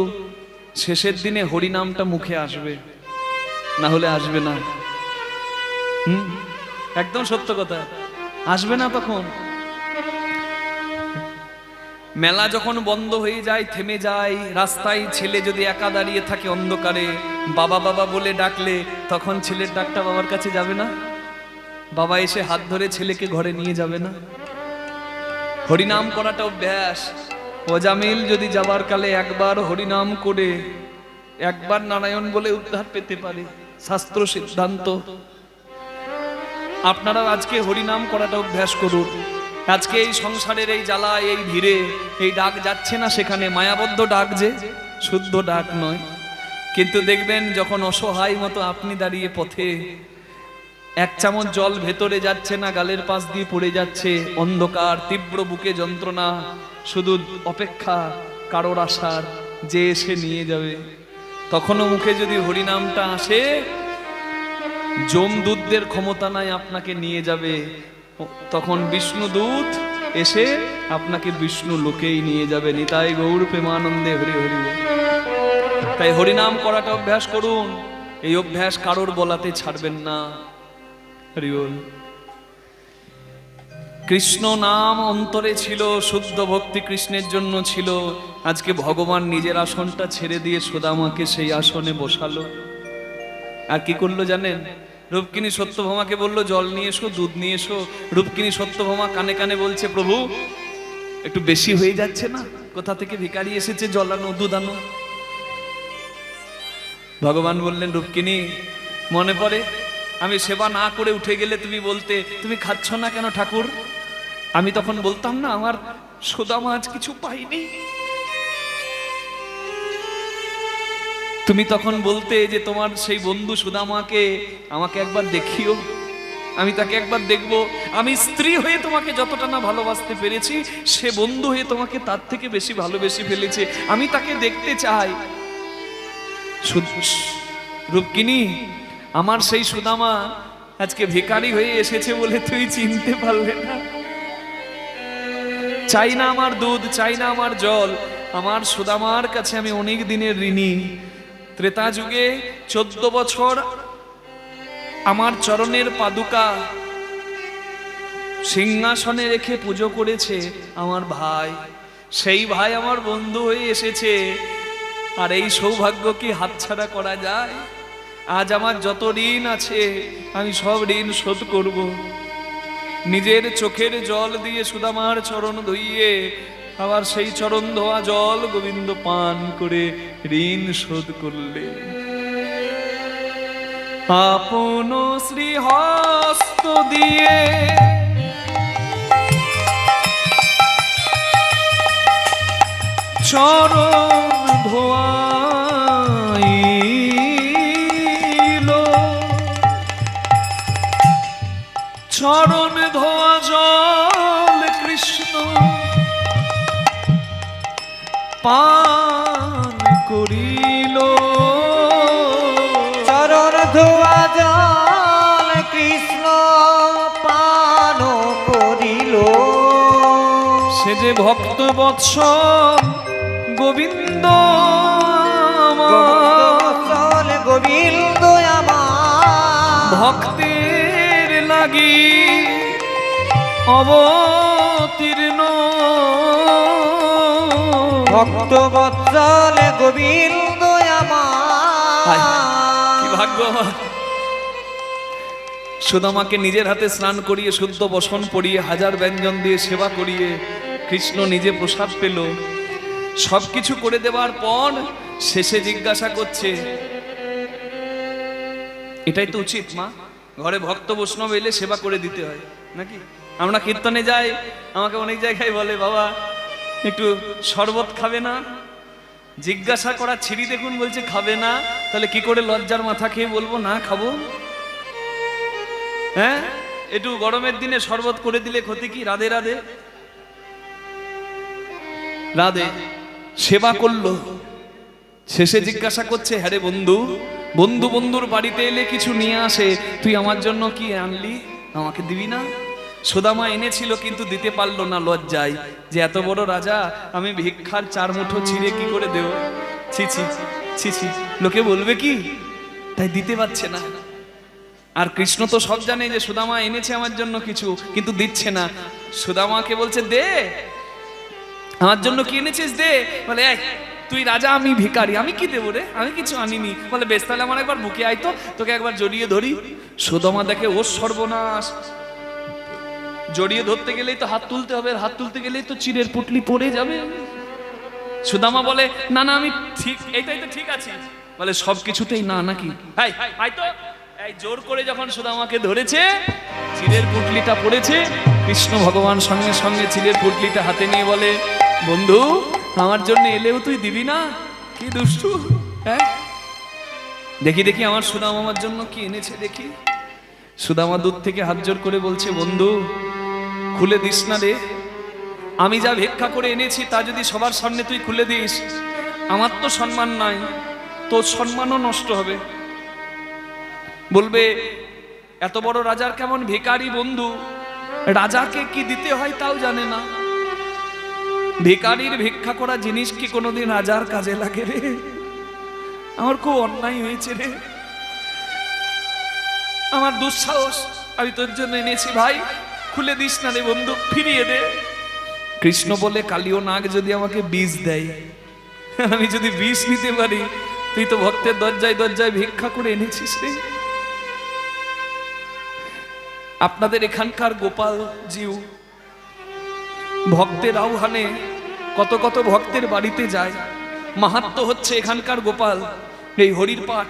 শেষের দিনে হরিনামটা মুখে আসবে, না হলে আসবে না। একদম সত্য কথা, আসবে না তখন। মেলা যখন বন্ধ হয়ে যায়, থেমে যায়, রাস্তায় ছেলে যদি একা দাঁড়িয়ে থাকে অন্ধকারে, বাবা বাবা বলে ডাকলে তখন ছেলের ডাকটা বাবার কাছে যাবে না? বাবা এসে হাত ধরে ছেলেকে ঘরে নিয়ে যাবে না? হরিনাম করাটা অভ্যাস। ওজামিল যদি যাবার কালে একবার হরিনাম করে একবার নারায়ণ বলে উদ্ধার পেতে পারে, শাস্ত্র সিদ্ধান্ত। আপনারা আজকে হরিনাম করাটা অভ্যাস করুন। আজকে এই সংসারের এই জ্বালা, এই ভিড়ে এই ডাক যাচ্ছে না সেখানে, মায়াবদ্ধ ডাক, যে শুদ্ধ ডাক নয়। কিন্তু দেখবেন যখন অসহায় মতো আপনি দাঁড়িয়ে পথে, এক চামচ জল ভেতরে যাচ্ছে না, গালের পাশ দিয়ে পড়ে যাচ্ছে, অন্ধকার, তীব্র বুকে যন্ত্রণা, শুধু অপেক্ষা কারোর আশার যে এসে নিয়ে যাবে। তখনও মুখে যদি হরিনামটা আসে, যমদূতদের ক্ষমতা নাই আপনাকে নিয়ে যাবে। তখন বিষ্ণুদূত এসে আপনাকে বিষ্ণু লোকেই নিয়ে যাবে। নিতাই গৌর প্রেমানন্দে হরি হরি। তাই হরিনাম করাটা অভ্যাস করুন। এই অভ্যাস কারোর বলাতে ছাড়বেন না। হরি বল। কৃষ্ণ নাম অন্তরে ছিল, শুদ্ধ ভক্তি কৃষ্ণের জন্য ছিল। আজকে ভগবান নিজের আসনটা ছেড়ে দিয়ে সুদামাকে সেই আসনে বসালো। আর কি করলো জানেন? রূপকিনী সত্যভামাকে বললো জল নিয়ে এসো, দুধ নিয়ে এসো। রূপকিনী সত্যভামা কানে কানে বলছে, প্রভু একটু বেশি হয়ে যাচ্ছে না? কোথা থেকে ভিখারি এসেছে, জল আনো, দুধ আনো। ভগবান বললেন, রূপকিনী মনে পড়ে আমি সেবা না করে উঠে গেলে তুমি বলতে, তুমি খাচ্ছ না কেন ঠাকুর? আমি তখন বলতাম না, আমার সুদামা আজ কিছু পাইনি। তুমি তখন বলতে যে তোমার সেই বন্ধু সুদামাকে আমাকে একবার দেখিও, আমি তাকে একবার দেখব। আমি স্ত্রী হয়ে তোমাকে যতটা না ভালোবাসতে পেরেছি, সে বন্ধু হয়ে তোমাকে তার থেকে বেশি ভালোবেসে ফেলেছে, আমি তাকে দেখতে চাই। রূপকিনী, আমার সেই সুদামা আজকে ভিখারি হয়ে এসেছে বলে তুই চিনতে পারলে না। চাই না আমার দুধ, চাই না আমার জল, আমার সুদামার কাছে আমি অনেক দিনের ঋণী। ত্রেতা যুগে 14 বছর আমার চরণের পাদুকা সিংহাসনে রেখে পুজো করেছে আমার ভাই। সেই ভাই আমার বন্ধু হয়ে এসেছে, আর এই সৌভাগ্য কি হাতছাড়া করা যায়? আজ আমার যত ঋণ আছে আমি সব ঋণ শোধ করব। নিজের চোখের জল দিয়ে সুদামার চরণ ধুইয়ে আবার সেই চরণ ধোয়া জল গোবিন্দ পান করে ঋণ শোধ করলে। আপন শ্রীহস্ত দিয়ে চরণ ধোয়াইল, চরণ ধোয়া জল কৃষ্ণ পান করিল। চরণ ধোয়া জল কৃষ্ণ পান করিল। সে যে ভক্ত বৎসল গোবিন্দ চল গোবিন্দ আমার ভক্তের লাগি অবতীর্ণ। ভক্ত বৎসল গোবিন্দ আমার। কি ভাগ্য আমার! সুদামাকে নিজের হাতে স্নান করিয়ে শুদ্ধ বসন পরিয়ে হাজার ব্যঞ্জন দিয়ে সেবা করিয়ে কৃষ্ণ নিজে প্রসাদ পেল। সবকিছু করে দেওয়ার পর শেষে জিজ্ঞাসা করছে, এটাই তো উচিত মা, ঘরে ভক্ত বৈষ্ণব এলে সেবা করে দিতে হয় নাকি? আমরা কীর্তনে যাই, আমাকে অনেক জায়গায় বলে, বাবা একটু শরবত খাবে না? জিজ্ঞাসা করা ছিঁড়ি দেখুন, বলছে খাবে না, তাহলে কি করে লজ্জার মাথা খেয়ে বলবো না খাবো? হ্যাঁ, একটু গরমের দিনে শরবত করে দিলে ক্ষতি কি? রাধে রাধে রাধে। সেবা করলো, শেষে জিজ্ঞাসা করছে, হ্যাঁ রে বন্ধু, বন্ধু বন্ধুর বাড়িতে এলে কিছু নিয়ে আসে, তুই আমার জন্য কি আনলি, আমাকে দিবি না? সুদামা এনেছিল কিন্তু দিতে পারলো না লজ্জায়, যে এত বড় রাজা আমি ভিক্ষার 4 মুঠো ছিঁড়ে কি করে দেব? ছি ছি ছি ছি, লোকে বলবে কি, তাই দিতে পারছে না। আর কৃষ্ণ তো সব জানে যে সুদামা এনেছে আমার জন্য কিছু, কিন্তু দিচ্ছে না। সুদামাকে বলছে, দে, আমার জন্য কি এনেছিস দে। বলে, এই তুই রাজা আমি ভিখারি, আমি কি দেবো রে, আমি কিছু আনিনি। বলে, বেশ তাহলে আমার একবার বুকে আয় তো, তোকে একবার জড়িয়ে ধরি। সুদামা দেখে ওর সর্বনাশ, জড়িয়ে ধরতে গেলেই তো হাত তুলতে হবে, হাত তুলতে গেলেই তো চিরের পুটলি পড়ে যাবে। সুদামা বলে, না না আমি ঠিক, এইটাই তো ঠিক আছে। বলে, সব কিছুতেই না নাকি? হাই হাই তো, এই জোর করে যখন সুদামাকে ধরেছে, চিরের পুটলিটা পড়েছে, কৃষ্ণ ভগবান সঙ্গে সঙ্গে চিরের পুটলিটা হাতে নিয়ে বলে, বন্ধু আমার জন্য এলেও তুই দিবি না? কি দুষ্টু! হ্যাঁ, দেখি দেখি আমার সুদামা আমার জন্য কি এনেছে দেখি। সুদামা দূর থেকে হাত জোর করে বলছে, বন্ধু খুলে দিস না রে, আমি যা ভিক্ষা করে এনেছি তা যদি সবার সামনে তুই খুলে দিস, আমার তো সম্মান নাই, তোর সম্মানও নষ্ট হবে। বলবে, এত বড় রাজার কেমন ভিখারি বন্ধু, রাজাকে কি দিতে হয় তাও জানে না। ভিখারির ভিক্ষা করা জিনিস কি কোনোদিন রাজার কাজে লাগে রে? আমার খুব অন্যায় হয়েছে রে, আমার দুঃসাহস, আমি তোর জন্য এনেছি, ভাই খুলে দিস না রে বন্ধু, ফিরিয়ে দে। কৃষ্ণ বলে, কালিও নাগ যদি আমাকে বিষ দেয়, আমি যদি বিষ নিতে পারি, তুই তো ভক্তের দরজায় দরজায় ভিক্ষা করে এনেছিস রে। আপনাদের এখানকার গোপাল জিউ ভক্তের আহ্বানে কত কত ভক্তের বাড়িতে যায়। মাহাত্ম্য হচ্ছে এখানকার গোপাল, এই হরির পাঠ,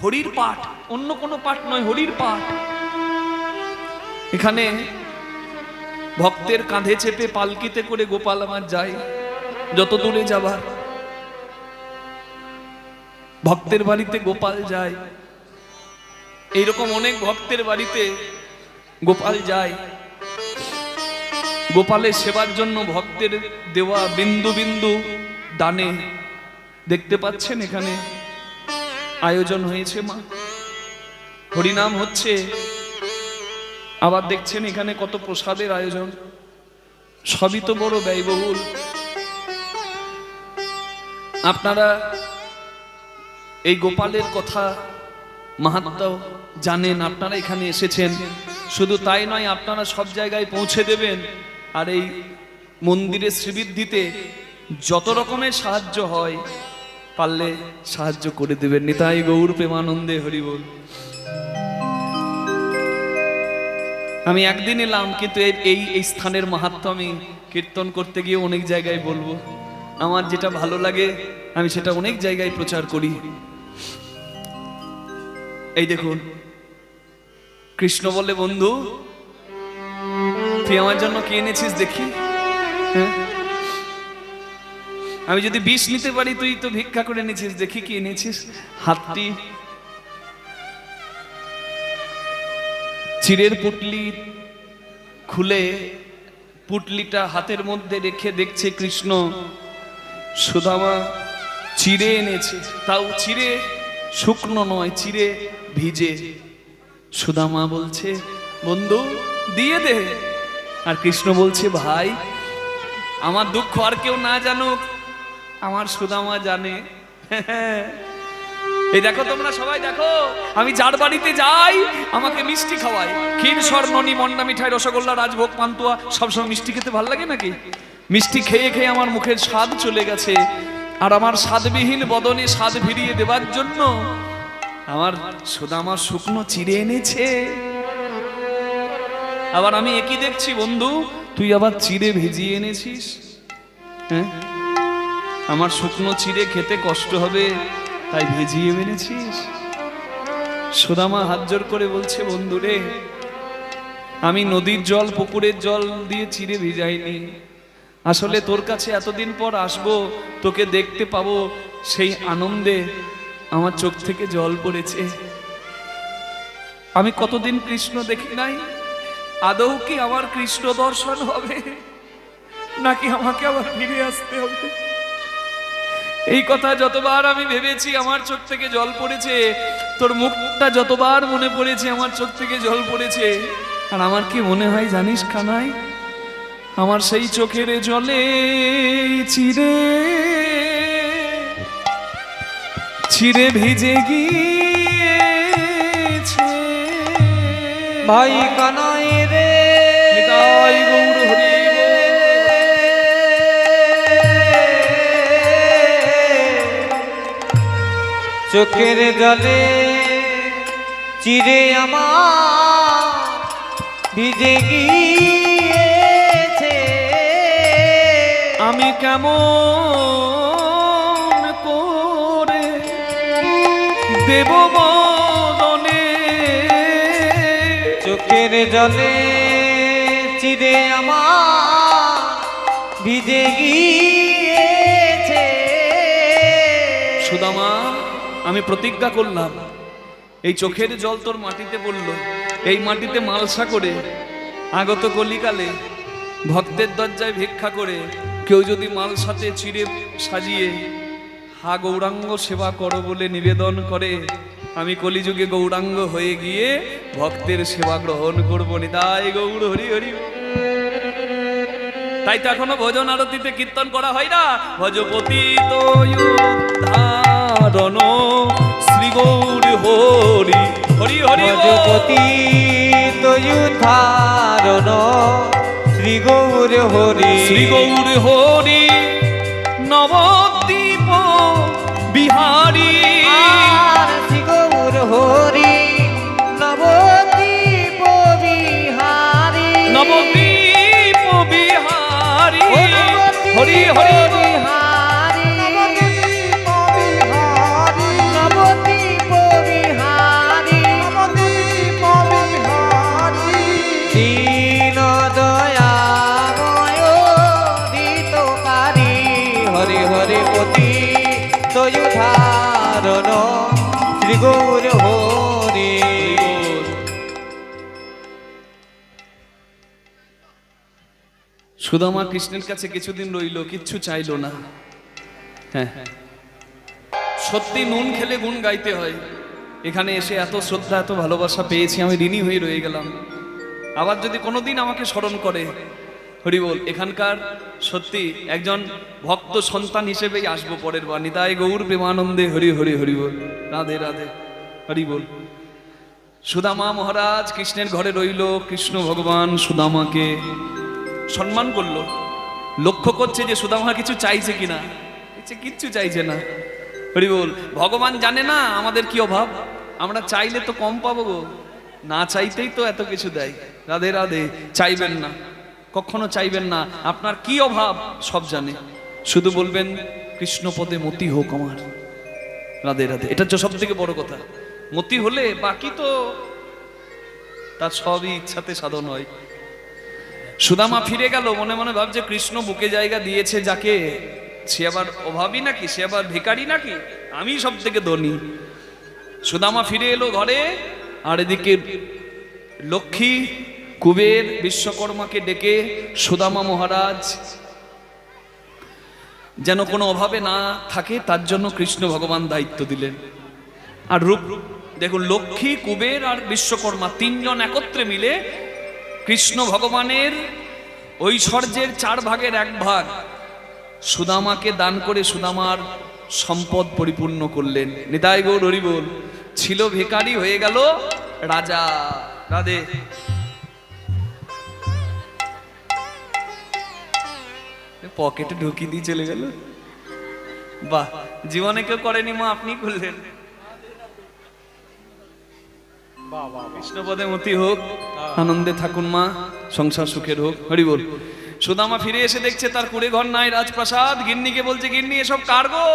হরির পাঠ, অন্য কোনো পাঠ নয়, হরির পাঠ। এখানে ভক্তের কাঁধে চেপে পালকিতে করে গোপাল আমার যায় যত দূরে যাবার। ভক্তের বাড়িতে গোপাল যায়, এইরকম অনেক ভক্তের বাড়িতে গোপাল যায়। গোপালের সেবার জন্য ভক্তের দেওয়া বিন্দু বিন্দু দানে দেখতে পাচ্ছেন এখানে আয়োজন হয়েছে, মা হরিনাম হচ্ছে, আবার দেখছেন এখানে কত প্রসাদের আয়োজন, সবই তো বড় ব্যয়বহুল। আপনারা এই গোপালের কথা মাহাত্ম্য জানেন, আপনারা এখানে এসেছেন, শুধু তাই নয় আপনারা সব জায়গায় পৌঁছে দেবেন। আর এই মন্দিরের শ্রীবৃদ্ধিতে যত রকমের সাহায্য হয় পারলে সাহায্য করে দেবেন। নিতাই গৌর প্রেমানন্দে হরি বল। আমি একদিন এলাম, কিন্তু এই স্থানের মাহাত্ম্য আমি কীর্তন করতে গিয়ে অনেক জায়গায় বলবো। আমার যেটা ভালো লাগে আমি সেটা অনেক জায়গায় প্রচার করি। এই দেখুন, কৃষ্ণ বলে, বন্ধু তুই আমার জন্য কি এনেছিস দেখি। হ্যাঁ, আমি যদি বিষ নিতে পারি, তুই তো ভিক্ষা করে এনেছিস, দেখি কি এনেছিস। হাতটি চিড়ের পুটলি খুলে পুটলিটা হাতের মধ্যে রেখে দেখছে কৃষ্ণ সুদামা চিড়ে এনেছে, তাও চিড়ে শুকনো নয়, চিড়ে ভিজে। সুদামা বলছে, বন্ধু দিয়ে দে। আর কৃষ্ণ বলছে, ভাই আমার দুঃখ আর কেউ না জানুক, আমার সুদামা জানে। এই দেখো, তোমরা সবাই দেখো, আমি যার বাড়িতে যাই আমাকে মিষ্টি খাওয়ায়। ক্ষীর, স্বর্ণনি, মন্ডা মিঠাই, রসগোল্লা, রাজভোগ, পান্তুয়া, সবসময় মিষ্টি খেতে ভালো লাগে নাকি? মিষ্টি খেয়ে খেয়ে আমার মুখের স্বাদ চলে গেছে। আর আমার স্বাদবিহীন বদনে স্বাদ ভিড়িয়ে দেবার জন্য আমার সুদামা শুকনো চিড়ে এনেছে। আবার আমি একই দেখছি, বন্ধু তুই আবার চিড়ে ভিজিয়ে এনেছিস। হ্যাঁ, আমার শুকনো চিড়ে খেতে কষ্ট হবে তাই ভিজিয়ে এনেছিস। সুদামা হাত জোর করে বলছে, বন্ধু রে, আমি নদীর জল, পুকুরের জল দিয়ে চিড়ে ভিজাইনি। আসলে তোর কাছে এতদিন পর আসবো, তোকে দেখতে পাবো, সেই আনন্দে আমার চোখ থেকে জল পড়েছে। আমি কতদিন কৃষ্ণ দেখি নাই, আদৌ কি আমার কৃষ্ণ দর্শন হবে, নাকি আমাকে আবার ফিরে আসতে হবে? এই কথা যতবার আমি ভেবেছি আমার চোখ থেকে জল পড়েছে। তোর মুখটা যতবার মনে পড়েছে আমার চোখ থেকে জল পড়েছে। আর আমার কি মনে হয় জানিস কানাই, আমার সেই চোখের জলে চিড়ে চিড়ে ভিজে গিয়েছে। ভাই কানাই রে, নিতাই গৌর হরি চোখের জলে চিড়ে আমার ভিজে গিয়েছে। আমি কেমন করে দেব বদনে, চোখের জলে চিড়ে আমার ভিজে গিয়েছে। সুদামা, আমি প্রতিজ্ঞা করলাম, এই চোখের জল তোর মাটিতে পড়লো, এই মাটিতে মালসা করে আগত কলিকালে ভক্তের দরজায় ভিক্ষা করে কেউ যদি মালসাতে চিড়ে সাজিয়ে হা গৌরাঙ্গ সেবা করো বলে নিবেদন করে, আমি কলিযুগে গৌরাঙ্গ হয়ে গিয়ে ভক্তের সেবা গ্রহণ করবো। নিতাই গৌর হরি হরি। তাই তো এখনো ভজন আরতিতে কীর্তন করা হয় না, ভজপতি তো ধারণ শ্রী গৌর হরি হরি হরি। ভজপতি ধারণ শ্রী গৌর হরি, শ্রী গৌর হরি নবদ্বীপ বিহারী। শ্রী গৌর হরি নবদ্বীপ বিহারী, নবদ্বীপ বিহারী হরি হরি বিহারী, নবদ্বীপ বিহারী, নবদ্বীপ বিহারী, নবদ্বীপ বিহারী। দীন দয়াময় দিতকারী হরি হরি পতি তয়ু ধারণ শ্রী গৌর হরি। সুদামা কৃষ্ণের কাছে কিছুদিন রইল, কিচ্ছু চাইলো না। হ্যাঁ, সত্যি নুন খেলে গুণ গাইতে হয়। এখানে এসে এত শ্রদ্ধা, এত ভালোবাসা পেয়েছি, আমি ঋণী হয়ে রয়ে গেলাম। আবার যদি কোনোদিন আমাকে স্মরণ করে, হরি বল, এখানকার সত্যি একজন ভক্ত সন্তান হিসেবেই আসবো পরের বার। নিতাই গৌর প্রেমানন্দে হরি হরি হরি বল। রাধে রাধে হরি বল। সুদামা মহারাজ কৃষ্ণের ঘরে রইল। কৃষ্ণ ভগবান সুদামাকে সম্মান করলো। লক্ষ্য করছে যে সুদামা কিছু চাইছে কিনা, কিচ্ছু চাইছে না। হরি বল। ভগবান জানে না আমাদের কি অভাব, আমরা চাইলে তো কম পাবো গো, না চাইতেই তো এত কিছু দেয়। রাধে রাধে। চাইবেন না, কখনো চাইবেন না, আপনার কি অভাব সব জানে, শুধু বলবেন কৃষ্ণ পদে মতি হোক আমার। রাধে রাধে। এটা হচ্ছে সব থেকে বড় কথা। মতি হলে বাকি তো তার সবই ইচ্ছাতে সাধন হয়। সুদামা ফিরে গেল, মনে মনে ভাবছে কৃষ্ণ বুকে জায়গা দিয়েছে যাকে, সে আবার অভাবী নাকি, সে আবার ভিখারি নাকি, আমি সব থেকে ধনী। সুদামা ফিরে এলো ঘরে, আর এদিকে লক্ষ্মী কুবের বিশ্বকর্মাকে ডেকে সুদামা মহারাজ যেন কোনো অভাবে না থাকে তার জন্য কৃষ্ণ ভগবান দায়িত্ব দিলেন। আর রূপ দেখুন, লক্ষ্মী কুবের আর বিশ্বকর্মা তিনজন একত্রে মিলে কৃষ্ণ ভগবানের ঐশ্বর্যের 4 ভাগের 1 ভাগ সুদামাকে দান করে সুদামার সম্পদ পরিপূর্ণ করলেন। নিতাই গৌর হরি বল। ছিল ভিখারি হয়ে গেল রাজা। রাধে। পকেটে ঢুকিয়ে দিয়ে চলে গেল। বাহ, জীবনে কেউ করেনি মা, আপনি করলেন। কৃষ্ণপদে মতি হোক, আনন্দে থাকুন মা, সংসার সুখের হোক। হরি বল। সুদামা ফিরে এসে দেখছে তার কুড়ে ঘর নাই, রাজপ্রাসাদ। গিন্নিকে বলছে, গিন্নি এসব কার গো?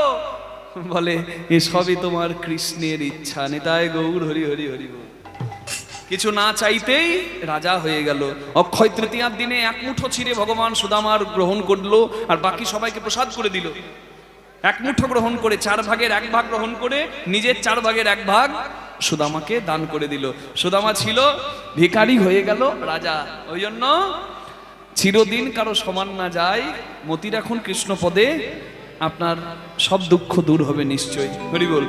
বলে এসবই তোমার কৃষ্ণের ইচ্ছা। নিতাই গৌর হরি হরি হরি বল। কিছু না চাইতেই রাজা হয়ে গেল। অক্ষয় তৃতীয়ার দিনে 1 মুঠো ছিঁড়ে ভগবান সুদামার গ্রহণ করলো, আর বাকি সবাইকে প্রসাদ করে দিল। 1 মুঠো গ্রহণ করে 4 ভাগের 1 ভাগ গ্রহণ করে নিজের 4 ভাগের 1 ভাগ সুদামাকে দান করে দিল। সুদামা ছিল ভিখারি, হয়ে গেল রাজা। ওই জন্য চিরদিন কারো সমান না যায়। মতি রাখুন কৃষ্ণ পদে, আপনার সব দুঃখ দূর হবে নিশ্চয়ই। হরি বল।